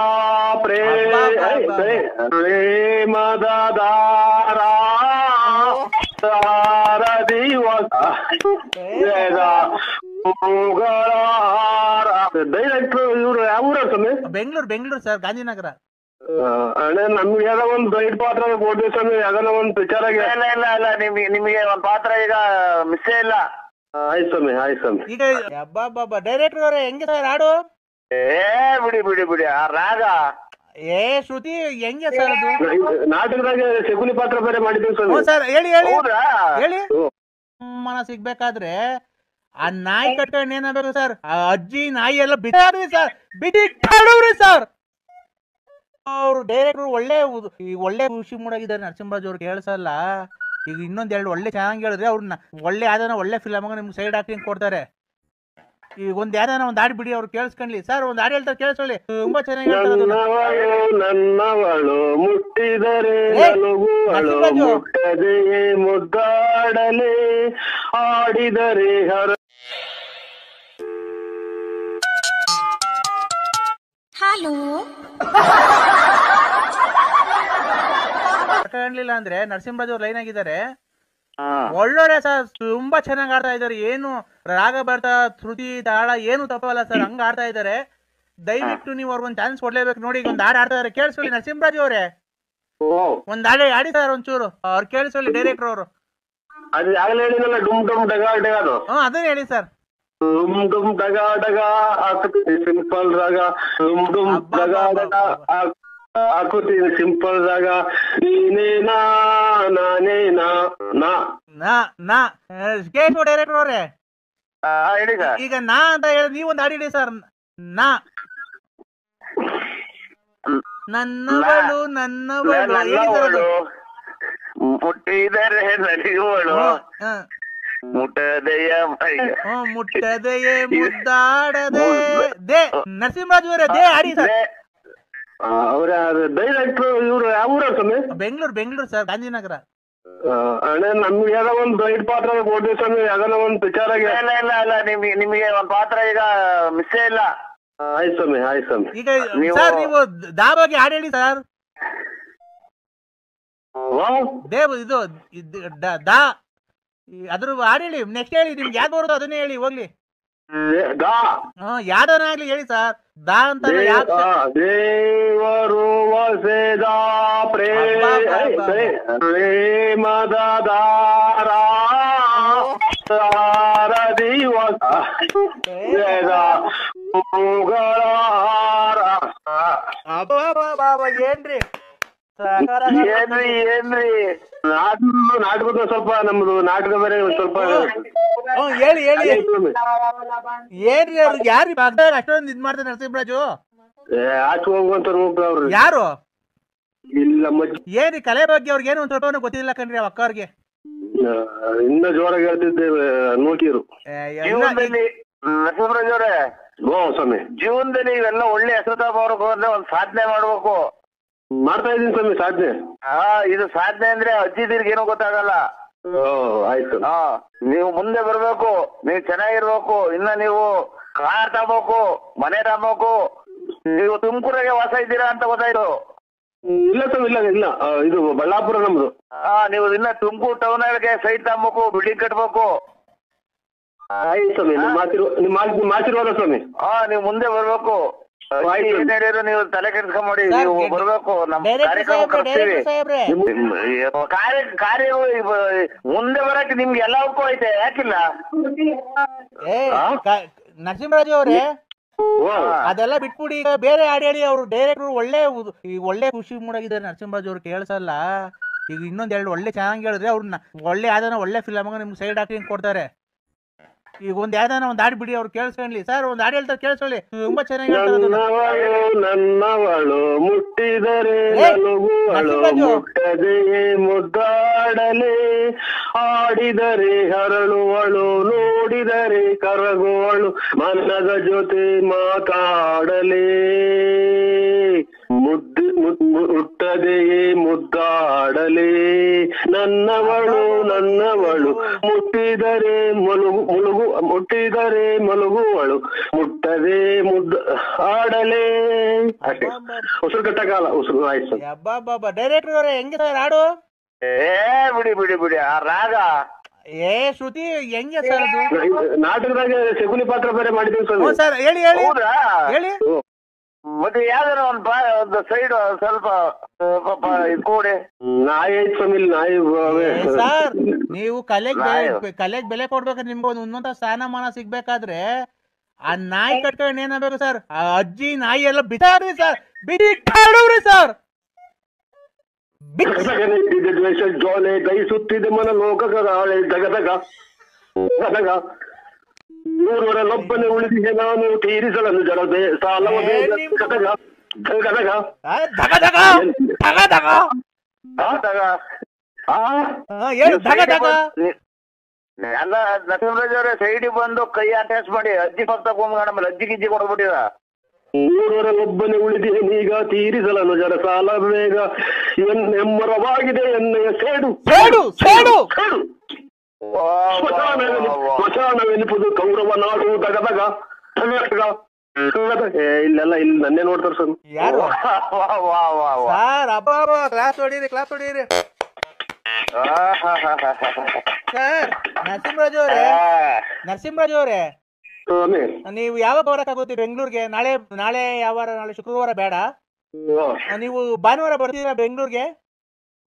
ಪ್ರೇಮದ ದಾರ ಡೈರೆಕ್ಟರ್ ಇವ್ರು ಯಾವ ಊರ ಸ್ವಾಮಿ? ಬೆಂಗಳೂರು ಸರ್, ಗಾಂಧಿನಗರ. ಅಣ್ಣ ನಮ್ಗೆ ಯಾವ್ದೋ ಒಂದ್ ದೊಡ್ಡ ಪಾತ್ರ ಕೊಡ್ತೀವಿ ಸ್ವಾಮಿ, ಯಾವ್ದೋ ಒಂದ್ ಪಿಕ್ಚರ್ ಆಗಿ. ಇಲ್ಲ ನಿಮಗೆ ಒಂದ್ ಪಾತ್ರ ಈಗ ಮಿಸ್ಸೇ ಇಲ್ಲ. ಆಯ್ತು ಸ್ವಾಮಿ. ಈಗ ಡೈರೆಕ್ಟರ್ ಅವರೇ ಹೆಂಗೆ ಸರ್ ಹಾಡು? ಬಿಡಿ ಆ ರಾಗ ಶ್ರುತಿ ಹೆಂಗೆ ಸರ್ ಅದು? ನಾಟಕದಾಗ ಶಕುನಿ ಪಾತ್ರ ಬೇರೆ ಮಾಡಿದ್ದೀವಿ ಸರ್. ಹೇಳಿ ಮನ ಸಿಗ್ಬೇಕಾದ್ರೆ ಆ ನಾಯಿ ಕಟ್ಕೊಂಡು ಏನಾಗಬೇಕು ಸರ್? ಆ ಅಜ್ಜಿ ನಾಯಿ ಎಲ್ಲ ಬಿಟ್ಟಾಡ್ರಿ ಸರ್, ಬಿಟ್ಟಾಡವ್ರಿ ಸರ್. ಅವ್ರು ಡೈರೆಕ್ಟರ್ ಒಳ್ಳೆ ಖುಷಿ ಮೂಡಾಗಿದ್ದಾರೆ ನರಸಿಂಹರಾಜ್ ಅವ್ರು, ಕೇಳಿಸಲ್ಲ. ಈಗ ಇನ್ನೊಂದೆರಡು ಒಳ್ಳೆ ಚೆನ್ನಾಗಿ ಹೇಳಿದ್ರೆ ಅವ್ರನ್ನ ಒಳ್ಳೆ ಯಾವ್ದಾನ ಒಳ್ಳೆ ಫಿಲಮ್ ನಿಮ್ಗೆ ಸೈಡ್ ಆಕ್ಟಿಂಗ್ ಕೊಡ್ತಾರೆ. ಈಗ ಒಂದ್ ಯಾವ್ದಾನ ಒಂದ್ ಹಾಡು ಬಿಡಿ, ಅವ್ರು ಕೇಳಿಸ್ಕೊಂಡ್ಲಿ ಸರ್. ಒಂದ್ ಹಾಡು ಹೇಳ್ತಾರೆ ಕೇಳಿಸ್ಕೊಳ್ಳಿ, ತುಂಬಾ ಚೆನ್ನಾಗಿ ನನ್ನವಳು ಮುಟ್ಟಿದರೆ ಮುಟ್ಟದೆ ಮುದ್ದಾಡಲೆ ಆಡಿದರೆ ಹಲೋ ಕಾಣ್ಲಿಲ್ಲ ಅಂದ್ರೆ ನರಸಿಂಹರಾಜ್ ಅವ್ರು ಲೈನ್ ಆಗಿದ್ದಾರೆ. ಒಳ್ಳೊಳ್ಳೆ ಸರ್, ತುಂಬಾ ಚೆನ್ನಾಗಿ ಆಡ್ತಾ ಇದಾರೆ. ಏನು ರಾಗ ಬರ್ತಾ ಶ್ರುತಿ ತಾಳ ಏನು ತಪ್ಪಲ್ಲ ಸರ್, ಹಂಗ ಆಡ್ತಾ ಇದಾರೆ. ದಯವಿಟ್ಟು ನೀವು ಅವ್ರಿಗೊಂದು ಚಾನ್ಸ್ ಕೊಡ್ಲೇಬೇಕು. ನೋಡಿ ಈಗ ಒಂದ್ ಹಾಡು ಆಡ್ತಾ ಇದಾರೆ, ಕೇಳಿಸ್ಕೊಳ್ಳಿ ನರಸಿಂಹರಾಜು ಅವರೇ. ಒಂದ್ ಹಾಡು ಆಡಿ ಸರ್ ಒಂಚೂರು, ಅವ್ರು ಕೇಳಿಸ್ಕೊಳ್ಳಿ ಡೈರೆಕ್ಟರ್ ಅವರು. ಅದು ಆಗಲೇ ಹೇಳಿದ್ನಲ್ಲ, ಡುಮ್ ಡುಮ್ ಡಗ ಡಗ. ಅದು ಅದನ್ನ ಹೇಳಿ ಸರ್. ಡುಮ್ ಡುಮ್ ಡಗ ಡಗ ಹಾಕುತ್ತೀನಿ ಸಿಂಪಲ್ ರಾಗ, ಡುಮ್ ಡುಮ್ ಡಗ ಡಗ ಹಾಕುತ್ತೀನಿ ಸಿಂಪಲ್ ರಾಗ. ನೀನೇನಾ ನಾನೇನಾ ಕೇಳಿಸು ಡೈರೆಕ್ಟರ್ ಅವರೇ. ಹೇಳಿ ಸರ್. ಈಗ ನಾ ಅಂತ ಹೇಳಿ ನೀವೊಂದು ಹಾಡಿಡಿ ಸರ್. ನನ್ನವಳು ಮುಟ್ಟಿದರೆ ನಲಿಗೋಳು ಮುಟ್ಟದೆಯ ಮುಟ್ಟದೆಯೇ ಮುದ್ದಾಡದೆ. ದೇ ನರಸಿಂಹರಾಜು ಅವರೇ ದೇ ಆಡಿ ಸರ್. ಅವ್ರ ಡೈರೆಕ್ಟರ್ ಇವ್ರು ಯಾವ ಊರ ಸ್ವಾಮಿ? ಬೆಂಗಳೂರು ಸರ್, ಗಾಂಧಿನಗರ. ಅಣ್ಣ ನಮ್ಗೆ ಯಾವ್ದೋ ಒಂದ್ ದೊಡ್ಡ ಪಾತ್ರ ಕೊಡ್ತೀವಿ ಸ್ವಾಮಿ, ಯಾವ್ದಾನ ಒಂದ್ ಪಿಕ್ಚರ್ ಆಗಿ. ಇಲ್ಲ ನಿಮಗೆ ಒಂದ್ ಪಾತ್ರ ಈಗ ಮಿಸ್ಸೇ ಇಲ್ಲ. ಆಯ್ತು ಸ್ವಾಮಿ. ಈಗ ಸರ್ ನೀವು ದಾ ಬಗ್ಗೆ ಹಾಡು ಹೇಳಿ ಸರ್. ದೇವ್ ಇದು ದಾ ಅದ್ರ ಹಾಡು ಹೇಳಿ. ನೆಕ್ಸ್ಟ್ ಹೇಳಿ, ನಿಮ್ಗೆ ಯಾವ್ದು ಬರುತ್ತೋ ಅದನ್ನೇ ಹೇಳಿ ಹೋಗ್ಲಿ. ಯಾವ್ದನ ಆಗ್ಲಿ ಹೇಳಿ ಸರ್. ದಾ ಅಂತ ದೇವರು ವಸೆದ ಪ್ರೇಮದ ದಾರ ಏನ್ರಿ ನಾಟಕದ ಸ್ವಲ್ಪ ನಮ್ದು ನಾಟಕ ಬೇರೆ ಸ್ವಲ್ಪ ಹೇಳಿ ಏನ್ರಿ ಅವ್ರಿಗೆ ಯಾರು ಅಷ್ಟೊಂದು ಇದ್ ಮಾಡ್ತಾರೆ ನರಸಿಂಹರಾಜು? ಆಚೆ ಹೋಗುವಂತ ಅವ್ರು ಯಾರು? ಇಲ್ಲ ಏನ್ರಿ ಕಲೆ ಬಗ್ಗೆ ಅವ್ರಿಗೆ ಏನು ಒಂದ್ ಸ್ವಲ್ಪ ಗೊತ್ತಿಲ್ಲ ಕಣ್ರಿ ಅಕ್ಕ ಅವ್ರಿಗೆ. ಇನ್ನ ಜೋರಾಗಿ ಹೇಳ್ತಿದ್ದೇವೆ ನೋಕಿರು ನರಸಿಂಹರಾಜ್ ಅವರೇ. ಸ್ವಾಮಿ ಜೀವನದಲ್ಲಿ ಇವೆಲ್ಲ ಒಳ್ಳೆ ಹೆಸರು ತಗೋಬೇಕು ಅಂದ್ರೆ ಒಂದ್ ಸಾಧನೆ ಮಾಡ್ಬೇಕು. ಮಾಡ್ತಾ ಇದೀನಿ ಸ್ವಾಮಿ ಸಾಧನೆ. ಇದು ಸಾಧನೆ ಅಂದ್ರೆ ಅಜ್ಜಿದಿರ್ಗೆ ಏನೋ ಗೊತ್ತಾಗಲ್ಲ. ಆಯ್ತು. ನೀವು ಮುಂದೆ ಬರ್ಬೇಕು, ನೀವು ಚೆನ್ನಾಗಿರ್ಬೇಕು. ಇನ್ನ ನೀವು ಕಾರ್ ತಗೋಬೇಕು, ಮನೆ ತಗೋಬೇಕು. ನೀವು ತುಮಕೂರಾಗೆ ವಾಸ ಇದ್ದೀರಾ ಅಂತ ಗೊತ್ತಾಯ್ತು. ಇಲ್ಲ ಸ್ವಾಮಿ ಇಲ್ಲ ಇದು ಬಳ್ಳಾಪುರ ನಮ್ದು. ನೀವು ಇನ್ನ ತುಮಕೂರು ಟೌನ್ ಒಳಗೆ ಸೈಟ್ ತಗೋಬೇಕು, ಬಿಲ್ಡಿಂಗ್ ಕಟ್ಬೇಕು. ಆಯ್ತು ಸ್ವಾಮಿ, ನಿಮ್ಮ ಆಶೀರ್ವಾದ ಸ್ವಾಮಿ. ನೀವು ಮುಂದೆ ಬರ್ಬೇಕು. ಏನ್ ಹೇಳಿದ್ರು ನೀವು ತಲೆ ಕೆಡ್ಸ್ಕೊಂಬೇಡಿ, ನೀವು ಬರ್ಬೇಕು ನಮ್ ಕಾರ್ಯಕ್ರಮ ಕರ್ತೀವಿ. ಕಾರ್ಯ ಮುಂದೆ ಬರಕ್ಕೆ ನಿಮ್ಗೆ ಎಲ್ಲವಕ್ಕೂ ಐತೆ, ಯಾಕಿಲ್ಲ? ನರಸಿಂಹರಾಜು ಅವ್ರೆ, ಅದೆಲ್ಲ ಬಿಟ್ಬಿಡಿ, ಈಗ ಬೇರೆ ಹಾಡು ಹೇಳಿ. ಅವ್ರು ಡೈರೆಕ್ಟರ್ ಒಳ್ಳೆ ಖುಷಿ ಮೂಡಾಗಿದ್ದಾರೆ ನರಸಿಂಹರಾಜು ಅವ್ರು, ಕೇಳಿಸಲ್ಲ. ಈಗ ಇನ್ನೊಂದೆರಡು ಒಳ್ಳೆ ಚೆನ್ನಾಗಿ ಹೇಳಿದ್ರೆ ಅವ್ರನ್ನ ಒಳ್ಳೆ ಯಾವ್ದಾನ ಒಳ್ಳೆ ಫಿಲಮ್ ನಿಮ್ಗೆ ಸೈಡ್ ಹಾಕಿ ಕೊಡ್ತಾರೆ. ಈಗ ಒಂದ್ ಯಾವ್ದಾನ ಒಂದ್ ಹಾಡು ಬಿಡಿ, ಅವ್ರು ಕೇಳಿಸ್ಕೊಳ್ಳಿ. ಸರ್ ಒಂದ್ ಹಾಡು ಹೇಳ್ತಾರೆ, ಕೇಳಿಸ್ಕೊಳ್ಳಿ, ತುಂಬಾ ಚೆನ್ನಾಗಿ ನನ್ನವಳು ಮುಟ್ಟಿದರೆ ಮುಟ್ಟದೆಯೇ ಮುದ್ದಾಡಲೆ, ಆಡಿದರೆ ಹರಳುವಳು, ನೋಡಿದರೆ ಕರಗುವಳು, ಮನದ ಜೊತೆ ಮಾತಾಡಲೇ, ಮುಟ್ಟದೆಯೇ ಮುದ್ದಾಡಲೇ, ನನ್ನವಳು ಮುಟ್ಟಿದರೆ ಮುಟ್ಟಿದರೆ ಮಲಗುವಳು, ಮುಟ್ಟದೆ ಆಡಲೇ. ಅಷ್ಟೇ, ಉಸಿರು ಕಟ್ಟಕಾಲ, ಉಸಿರು ಆಯ್ತು. ಡೈರೆಕ್ಟರ್ ಅವರೇ ಹೆಂಗೆ ಸರ್ ಹಾಡು? ಬಿಡಿ ಆ ರಾಗ ಶ್ರುತಿ ಹೆಂಗೆ ಸರ್ ಅದು? ನಾಟಕದಾಗ ಶಕುನಿ ಪಾತ್ರ ಬೇರೆ ಮಾಡಿದ್ದೀವಿ ಸರ್. ಹೇಳಿ ಹೇಳಿ. ಮತ್ತೆ ಯಾವ್ದಾರ ಒಂದು ಸೈಡ್ ಸ್ವಲ್ಪ ಕೊಡಿ. ನಾಯಿ ಐತ್ ಸ್ವಾಮಿ, ನಾಯಿ. ಸರ್ ನೀವು ಕಲೆಗ್ ಬೆಲೆ ಕೊಡ್ಬೇಕಾದ್ರೆ ನಿಮ್ಗೆ ಒಂದು ಉನ್ನತ ಸ್ಥಾನಮಾನ ಸಿಗ್ಬೇಕಾದ್ರೆ ಆ ನಾಯಿ ಕಟ್ಕೊಂಡು ಏನಾಗಬೇಕು ಸರ್? ಆ ಅಜ್ಜಿ ನಾಯಿ ಎಲ್ಲ ಬಿಸಾಡ್ರಿ ಸರ್, ಬಿಡಿ ಸರ್. ದ್ವೇಷ ಜೋಲೆ ದಯಿಸುತ್ತಿದೆ ಮನ ಲೋಕಗಾಳೆ, ದಗದಗ 100ರಲ್ಲೊಬ್ಬನೇ ಉಳಿದಿದೆ ನಾನು, ತೀರಿಸಲನ್ನು ಜಡದೆ ಸಾಲವ ಎಲ್ಲ ನರಸಿಂಹರಾಜ್ ಅವರೇ ಸೈಡಿಗೆ ಬಂದು ಕೈ ಅಟ್ಯಾಚ್ ಮಾಡಿ ಅಜ್ಜಿ ಪಕ್ಕ ತಗೊಂಡ್ ಅಜ್ಜಿ ಗಿಜ್ಜಿ ಕೊಡ್ಬಿಟ್ಟಿದ. 100ರಲ್ಲೊಬ್ಬನೇ ಉಳಿದಿದೆ ನೀಗ, ತೀರಿಸಲನ್ನು ಜಡ ಸಾಲ ಬೇಗ, ಎಮ್ಮರವಾಗಿದೆ ಎಣ್ಣೆಯ ಸೇಡು. ಸ್ಮಶಾನವೆನಿಪುದು ಕೌರವ ನಾಡು, ದಗದಗ ಇಲ್ಲೆಲ್ಲ ಇಲ್ಲಿ ನನ್ನೇ ನೋಡ್ತಾರ ಸರ್. ಕ್ಲಾಸ್ ಹೊಡೀರಿ ಸರ್. ನರಸಿಂಹರಾಜು ಅವರೇ, ನೀವು ಯಾವಾಗ ಬರಕ್ಕಾಗುತ್ತೆ ಬೆಂಗಳೂರಿಗೆ? ನಾಳೆ ಯಾವ ವಾರ? ನಾಳೆ ಶುಕ್ರವಾರ ಬೇಡ, ನೀವು ಭಾನುವಾರ ಬರ್ತೀರಾ ಬೆಂಗಳೂರಿಗೆ?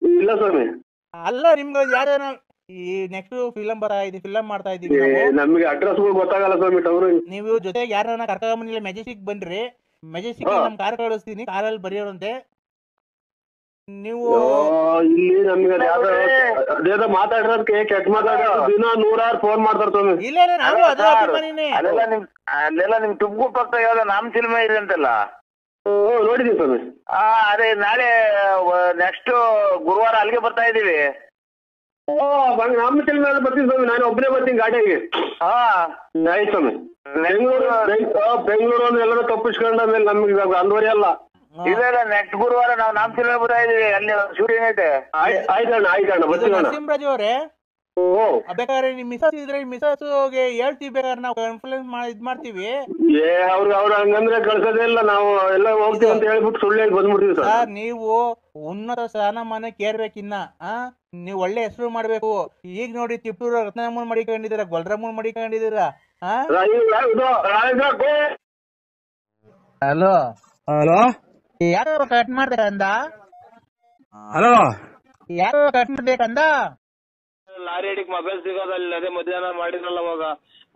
ಇಲ್ಲ ಸ್ವಾಮಿ. ಅಲ್ಲ, ನಿಮ್ಗೆ ಯಾವ್ದಾನ ಈ ನೆಕ್ಸ್ಟ್ ಫಿಲಮ್ ಮಾಡ್ತಾ ಇದೀವಿ, ನಮ್ಗೆ ಅಡ್ರೆಸ್ ಗೊತ್ತಾಗಲ್ಲ ಸ್ವಾಮಿ. ನೀವು ಜೊತೆಗೆ ಯಾರನ್ನ ಕರ್ಕೊಂಡ್ಬಂದಿಲ್ಲ, ಮೆಜೆಸ್ಟಿಕ್ ಬನ್ರಿ, ಮೆಜೆಸ್ಟಿಕ್ ನಮ್ ಕಾರ್ ಕಳಿಸ್ತೀನಿ, ಕಾರಲ್ಲಿ ಬರೆಯೋರಂತೆ ನೀವು. ಇಲ್ಲಿ ನಮ್ಗೆ ಅದೇನೋ ಮಾತಾಡಿರೋದಕ್ಕೆ ಕೆಟ್ಟ ಮಾತಾಡೋದು ದಿನ 100 ಫೋನ್ ಮಾಡ್ತಾರ ಸ್ವಾಮಿ. ಇಲ್ಲ, ನಾನು ಅದೇ ಅಭಿಮಾನಿನೇ. ಅಲ್ಲೆಲ್ಲ ನಿಮ್ ತುಮಕೂರು ಪಕ್ಕ ಯಾವ್ದೋ ನಾಮ ಸಿನಿಮಾ ಇದೆ ಅಂತಲ್ಲ? ನೋಡಿದೀವಿ ಸ್ವಾಮಿ. ಅದೇ ನಾಳೆ ನೆಕ್ಸ್ಟ್ ಗುರುವಾರ ಅಲ್ಲಿಗೆ ಬರ್ತಾ ಇದೀವಿ. ನಮ್ಮ ಸಿನಿಮಾ ಬರ್ತೀನಿ ಸ್ವಾಮಿ, ನಾನು ಒಬ್ಬನೇ ಬರ್ತೀನಿ ಗಾಡಿಯಾಗಿ. ಆಯ್ತು ಸ್ವಾಮಿ. ಬೆಂಗಳೂರು ಅಂದ್ರೆ ಎಲ್ಲರೂ ತಪ್ಪಿಸ್ಕೊಂಡ ಮೇಲೆ ನಮ್ಗೆ ಅಂದ್ವರಿ ಅಲ್ಲ. ಇಲ್ಲ ನೆಕ್ಸ್ಟ್ ಗುರುವಾರ ನಾವು ನಾಮ ಸಿನಿಮಾ ಬರ್ತಾ ಇದೀವಿ, ಅಲ್ಲಿ ಶೂಟಿಂಗ್ ಐತೆ. ಆಯ್ತಣ್ಣ ಬರ್ತೀವಿ. ನರಸಿಂಹರಾಜು ಅವರೇ, ಬೇಕಾದ್ರೆ ನಿಮ್ ಮಿಸಸ್ ಇದ್ರೆ ಮಿಸಸ್ ಹೇಳ್ತೀವಿ, ಬೇಕಾದ್ರೆ ನಾವು ಕಾನ್ಫರೆನ್ಸ್ ಇದ್ ಮಾಡ್ತೀವಿ. ಅವ್ರು ಹಂಗಂದ್ರೆ ಕಳ್ಸೋದೇ ಇಲ್ಲ, ನಾವು ಎಲ್ಲ ಹೋಗ್ತೀವಿ ಅಂತ ಹೇಳ್ಬಿಟ್ಟು ಸುಳ್ಳು ಹೇಳಿ ಬಂದ್ಬಿಡ್ತೀವಿ ಸರ್. ನೀವು ಉನ್ನತ ಸ್ಥಾನಮಾನಕ್ಕೆ ಏರ್ಬೇಕಿನ್ನ, ನೀವು ಒಳ್ಳೆ ಹೆಸರು ಮಾಡ್ಬೇಕು. ಈಗ ನೋಡಿ ತಿಪ್ಪೂರು ರತ್ನಮ್ಮನ್ ಮಡಿಕೊಂಡಿದ್ದೀರಾ, ಗೊಲ್ರಮ್ಮನ್ ಮಡಿಕೊಂಡಿದ್ದೀರಾ. ಹಲೋ ಯಾರು ಕಟ್ ಮಾಡ್ಬೇಕಂದ? ಯಾರು ಕಟ್ ಮಾಡ್ಬೇಕಂದ? ಲಾರಿ ಹಿಡಿಕ್ ಮೊಬೈಲ್ ಸಿಗೋದಲ್ಲ, ಅದೇ ಮಧ್ಯಾಹ್ನ ಮಾಡಿದ್ರಲ್ಲ ಅವಾಗ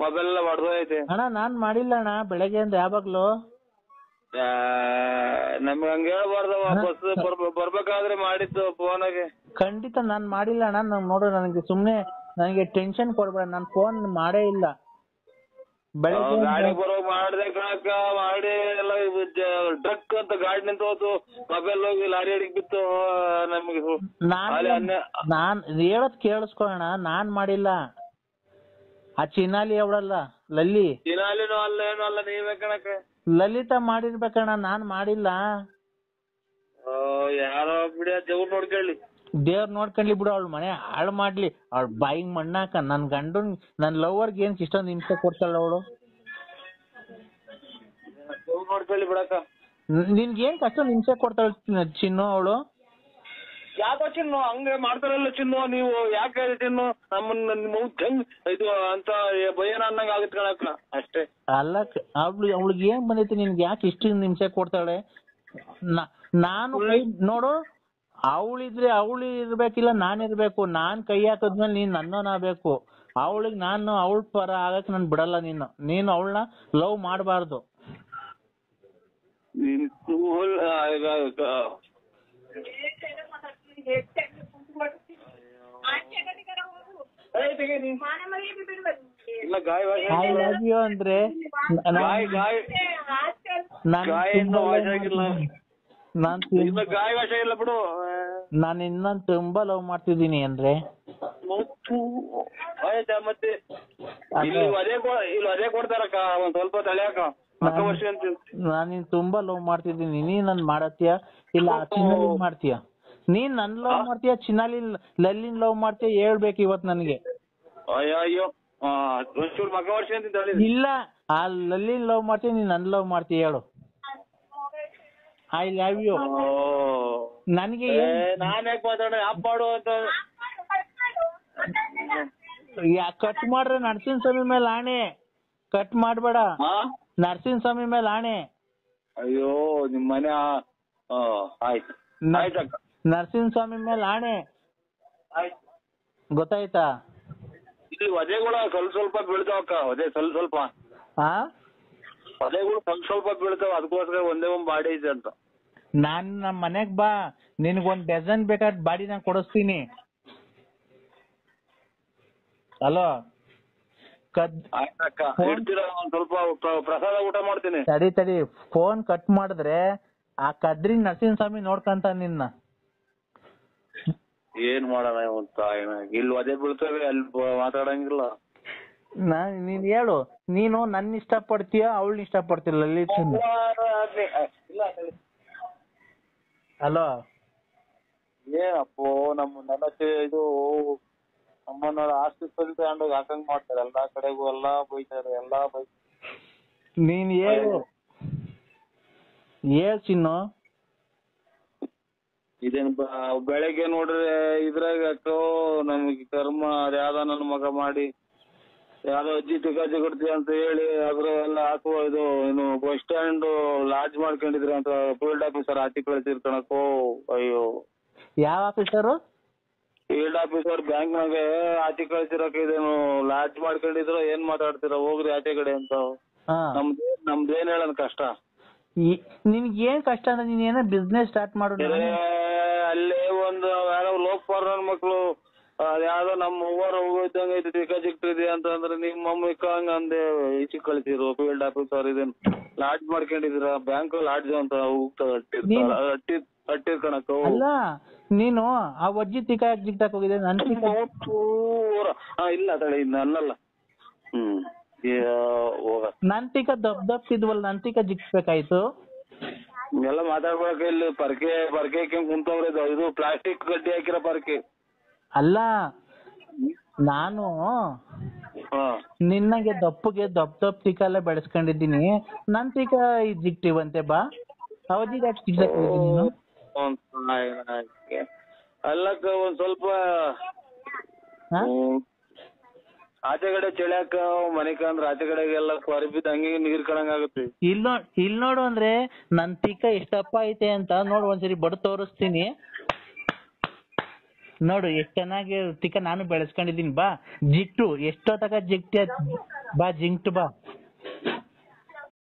ಮೊಬೈಲ್ ಎಲ್ಲ ಮಾಡ್ದೋಯ್ತೆ. ಅಣ್ಣ ನಾನ್ ಮಾಡಿಲ್ಲ ಅಣ್ಣ, ಬೆಳಗ್ಗೆ ಅಂದ್ರೆ ಯಾವಾಗ್ಲೂ ನಮ್ಗೆ ಹಂಗ ಹೇಳ್ಬಾರ್ದವ, ಬಸ್ ಬರ್ಬೇಕಾದ್ರೆ ಮಾಡಿದ್ದು ಫೋನಾಗೆ. ಖಂಡಿತ ನಾನ್ ಮಾಡಿಲ್ಲ ಅಣ್ಣ. ನಾನ್ ನೋಡು, ನನಗೆ ಟೆನ್ಷನ್ ಕೊಡ್ಬೇಡ, ನಾನ್ ಫೋನ್ ಮಾಡೇ ಇಲ್ಲ. ಬೆಳಗ್ಗೆ ಗಾಡಿ ಬರೋ ಮಾಡ್ದೆ ಕಣಕ್ಕ, ಮಾಡಿ ಎಲ್ಲ ಟ್ರಕ್ ಅಂತ ಗಾಡಿ ನಿಂತು ಹೋತು, ಮೊಬೈಲ್ ಹೋಗಿ ಲಾರಿ ಹಿಡಿಕ್ ಬಿತ್ತು ನಮ್ಗೆ. ನಾನ್ ಹೇಳೋದ್ ಕೇಳಿಸ್ಕೊಳ್ಳೋಣ, ನಾನ್ ಮಾಡಿಲ್ಲ. ಆ ಚಿನಾಲಿ ಅವಳಲ್ಲ ಲಲ್ಲಿ, ಚಿನಾಲಿನೂ ಅಲ್ಲ ಏನು ಅಲ್ಲ, ನೀವೇ ಕಣಕ್ಕ. ಲಲಿತಾ ಮಾಡಿರ್ಬೇಕಣ್ಣ, ನಾನ್ ಮಾಡಿಲ್ಲ. ಯಾರೋ ಬಿಡಿ, ದೇವ್ರು ನೋಡ್ಕೊಳ್ಳಿ. ದೇವ್ರ ನೋಡ್ಕೊಂಡ್ಲಿ ಬಿಡು, ಅವಳ ಮನೆ ಹಾಳು ಮಾಡ್ಲಿ, ಅವಳ ಬಾಯಿಗೆ ಮಣ್ಣಾಕ. ನನ್ ಗಂಡನ್ ನನ್ ಲವರ್ಗೆ ಏನ್ ಇಷ್ಟೊಂದು ಹಿಂಸೆ ಕೊಡ್ತಾಳ ಅವಳು. ನೋಡ್ಕೊಳ್ಳಿ ಬಿಡಕ್ಕ. ನಿನ್ಗೇನ್ ಅಷ್ಟೊಂದು ಹಿಂಸೆ ಕೊಡ್ತಾಳ ಚಿನ್ನು ಅವಳು? ಯಾಕೋ ಚಿನ್ನು ಹಂಗೆ ಮಾಡ್ತಾರಲ್ಲ ಚಿನ್ನು ನೀವು ಯಾಕೆ ಚಿನ್ನು ನಮ್ಮನ್ನ ಹೆಂಗ್ ಇದು ಅಂತ ಭಯನ ಅನ್ನಂಗ ಆಗುತ್ತೆ ಕಣಕ್ಕ ಅಷ್ಟೇ. ಅಲ್ಲ ಅವಳಿಗೆ ಏನ್ ಬಂದೈತೆ ನಿನ್ಗೆ ಯಾಕೆ ಇಷ್ಟು ಹಿಂಸೆ ಕೊಡ್ತಾಳೆ? ನಾನು ನೋಡು ಅವಳಿದ್ರೆ ಅವಳು ಇರ್ಬೇಕಿಲ್ಲ ನಾನಿರ್ಬೇಕು. ನಾನ್ ಕೈ ಹಾಕದ್ಮೇಲೆ ನೀನ್ ನನ್ನೋನಾಗಬೇಕು. ಅವಳಿಗೆ ನಾನು ಅವಳ ಪರ ಆಗಕ್ ನಾನು ಬಿಡಲ್ಲ. ನೀನು ಅವಳನ್ನ ಲವ್ ಮಾಡಬಾರ್ದು. ಐ ಲವ್ ಯು ಅಂದ್ರೆ ನಾನು ಇನ್ನೊಂದು ತುಂಬಾ ಲವ್ ಮಾಡ್ತಿದ್ದೀನಿ ಅಂದ್ರೆ ಮತ್ತೆ ಅದೇ ಕೊಡ್ತಾರಕ್ಕ ಒಂದ್ ಸ್ವಲ್ಪ ತಲೆಯಾಕ ನಾನು ತುಂಬಾ ಲವ್ ಮಾಡ್ತಿದ್ದೀನಿ. ನೀನ್ ನನ್ ಮಾಡತ್ತೀಯ ಇಲ್ಲ ಚಿನ್ನಾಲಿನ್ ಮಾಡ್ತೀಯ? ನೀನ್ ನನ್ ಲವ್ ಮಾಡ್ತೀಯ ಚಿನ್ನಾಲಿನ್ ಲಲ್ಲಿನ್ ಲವ್ ಮಾಡ್ತೀಯ ಹೇಳ್ಬೇಕು ಇವತ್ ನನ್ಗೆ. ಅಯ್ಯೋ ಒಂಚೂರು ಮಗ ವರ್ಷ ಅಂತ ಇಲ್ಲ ಆ ಲಲ್ಲಿನ್ ಲವ್ ಮಾಡ್ತೀಯ ನೀನ್ ನನ್ ಲವ್ ಮಾಡ್ತೀಯ ಹೇಳು. I love you. ನನಗೆ ನಾನ್ ಯಾಕೆ ಮಾತಾಡ ಆಪ್ ಮಾಡು ಅಂತ ಕಟ್ ಮಾಡ್ರೆ ನರಸಿಂಹ ಸ್ವಾಮಿ ಮೇಲೆ ಆಣೆ. ಕಟ್ ಮಾಡ್ಬೇಡ. ನರಸಿಂಹ ಸ್ವಾಮಿ ಮೇಲೆ ಆಣೆ. ಅಯ್ಯೋ ನಿಮ್ ಮನೆ ಆಯ್ತು ನರಸಿಂಹ ಸ್ವಾಮಿ ಮೇಲೆ ಆಣೆ. ಗೊತ್ತಾಯ್ತಾ? ಇಲ್ಲಿ ವಧೆಗಳು ಸ್ವಲ್ಪ ಬೀಳ್ತಾವಕ್ಕ. ವಧೆ ಸ್ವಲ್ಪ ವಧೆಗಳು ಸ್ವಲ್ಪ ಬೀಳ್ತಾವ. ಅದಕ್ಕೋಸ್ಕರ ಒಂದೇ ಒಂದ್ ಬಾಡಿ ಇದೆ ಅಂತ. ನಾನ್ ನಮ್ ಮನೆಗ್ ಬಾ, ನಿನ್ಗೊಂದ್ ಡಜನ್ ಬೇಕಾದ ಬಾಡಿ ನಾನು ಕೊಡಿಸ್ತೀನಿ. ಹಲೋ ಆಯ್ತಕ್ಕ ಇಡ್ತೀರಾ? ಒಂದ್ ಸ್ವಲ್ಪ ಪ್ರಸಾದ ಊಟ ಮಾಡ್ತೀನಿ. ತಡಿ ಫೋನ್ ಕಟ್ ಮಾಡಿದ್ರೆ ಆ ಕದ್ರಿ ನರಸಿಂಹ ಸ್ವಾಮಿ ನೋಡ್ಕಂತ ನಿನ್ನ. ಏನ್ ಮಾಡೋಣ ಅಂತ ಇಲ್ಲಿ ಅದೇ ಬೀಳ್ತೇವೆ ಅಲ್ಲಿ ಮಾತಾಡಂಗಿಲ್ಲ. ನೀನ್ ಹೇಳು, ನೀನು ನನ್ನ ಇಷ್ಟ ಪಡ್ತೀಯ ಅವಳನ್ನ ಇಷ್ಟ ಪಡ್ತಿಲ್ಲ ಲಲಿತ್? ಹಲೋ ಏನಪ್ಪೋ ನಮ್ಮನ್ನೆಲ್ಲ ಇದು ನಮ್ಮನ್ನ ಆಸ್ತಿ ತಗೊಂಡು ಹಾಕಂಗ್ ಮಾಡ್ತಾರೆ. ಎಲ್ಲಾ ಕಡೆಗೂ ಎಲ್ಲಾ ಬೈತಾರೆ. ನೀನ್ ಹೇಳು ಚಿನ್ನು. ಇದೇನ್ ಬೆಳಗ್ಗೆ ನೋಡ್ರೆ ಇದ್ರಾಗ ನಮ್ಗೆ ಕರ್ಮ ಅದ್ಯಾವ್ದ ನನ್ನ ಮಗ ಮಾಡಿ ಯಾವ್ದೋ ಅಜ್ಜಿ ತಿಗಾಜಿ ಕೊಡ್ತೀವಿ ಅಂತ ಹೇಳಿ ಅದ್ರ ಎಲ್ಲ ಹಾಕುವ ಇದು ಏನು ಬಸ್ ಸ್ಟ್ಯಾಂಡ್ ಲಾಡ್ಜ್ ಮಾಡ್ಕೊಂಡಿದ್ರಿ ಅಂತ ಫೀಲ್ಡ್ ಆಫೀಸರ್ ಆಚೆ ಕಳಿಸಿರ್ಕಣಕ್ಕೋ. ಅಯ್ಯೋ ಯಾವ ಆಫೀಸರು? ಫೀಲ್ಡ್ ಆಫೀಸರ್ ಬ್ಯಾಂಕ್ನಾಗ ಆಚೆ ಕಳಿಸಿರಕ ಇದೇನು ಲಾಡ್ಜ್ ಮಾಡ್ಕೊಂಡಿದ್ರು. ಏನ್ ಮಾತಾಡ್ತೀರ ಹೋಗ್ರಿ ಆಚೆ ಕಡೆ ಅಂತ. ನಮ್ದೇನ್ ಹೇಳನ್ ಕಷ್ಟ? ನಿನ್ಗೆ ಏನ್ ಕಷ್ಟ ಅಂದ್ರೆ ನೀನ್ ಏನೋ ಬಿಸ್ನೆಸ್ ಸ್ಟಾರ್ಟ್ ಮಾಡು. ಅಲ್ಲೇ ಒಂದು ಯಾರೋ ಲೋಕಪಾಲ್ ನನ್ ಮಕ್ಳು ಯಾವ್ದೋ ನಮ್ಮ ಅವ್ವರ ಹೋಗಿದ್ದಂಗ ಐತಿ ಚಿಕ್ಟಿದೆ ಅಂತಂದ್ರೆ ನಿಮ್ಮ ಮಮ್ಮಿ ಹಂಗ ಅಂದೆ ಈಚೆ ಕಳಿಸಿರು ಫೀಲ್ಡ್ ಆಫೀಸರ್. ಇದೇನು ಲಾಡ್ಜ್ ಮಾಡ್ಕೊಂಡಿದ್ರ? ಬ್ಯಾಂಕ್ ಲಾಡ್ಜ್ ಅಂತ ಅಟ್ಟಿರ್ ಕಣಕ್ಕ. ಅಲ್ಲ ನೀನು ಆ ಅಜ್ಜಿ ಜಿಗ್ಟಾಕ್ ಹೋಗಿದೆ ಇಲ್ಲ ತಡೆ ನನ್ನಲ್ಲ. ನಂತಿಕ ದಪ್ಪಿದ್ವಲ್ಲ ನಂತಿಕ ಜಿಗ್ಸ್ಬೇಕಾಯ್ತು. ಎಲ್ಲ ಮಾತಾಡ್ಬೇಕ. ಇಲ್ಲಿ ಪರ್ಕೆ ಕುಂತವ್ರೆ ಇದು ಪ್ಲಾಸ್ಟಿಕ್ ಗಡ್ಡಿ ಹಾಕಿರೋ ಪರ್ಕೆ. ಅಲ್ಲ ನಾನು ನಿನ್ನಗೆ ದಪ್ಪಗೆ ದಪ್ಪ ತಿಕ್ಕಲ್ಲೇ ಬೆಳೆಸ್ಕೊಂಡಿದ್ದೀನಿ. ನನ್ ತಿಕ್ಕ ಜಿಗ್ಟಿವಂತೆ ಬಾ ಅವಧಿಗೆ ನೀನು ಅಲ್ಲಕ್ಕ ಒಂದ್ ಸ್ವಲ್ಪ ಆಚೆ ಕಡೆ ಚಳಿಯಾಕ ಮನೆಕ ಅಂದ್ರೆ ಆಚೆ ಕಡೆಗೆಲ್ಲ ಅರ್ಬಿದ್ ಹಂಗೆ ನೀರ್ ಕಣಂಗ್ ಆಗುತ್ತೆ. ಇಲ್ ನೋಡು ಅಂದ್ರೆ ನನ್ ತಿಕ್ಕ ಎಷ್ಟಪ್ಪ ಐತೆ ಅಂತ ನೋಡು ಒಂದ್ಸರಿ ಬಡ ತೋರಿಸ್ತೀನಿ ನೋಡು. ಎಷ್ಟ್ ಚೆನ್ನಾಗಿ ತಿಕ್ಕ ನಾನು ಬೆಳೆಸ್ಕೊಂಡಿದೀನಿ. ಬಾ ಜಿಗ್ಟು ಎಷ್ಟೋ ತಕ ಜಿಗ್ಟಿ ಬಾ ಜಿಂಕ್ಟ್ ಬಾ.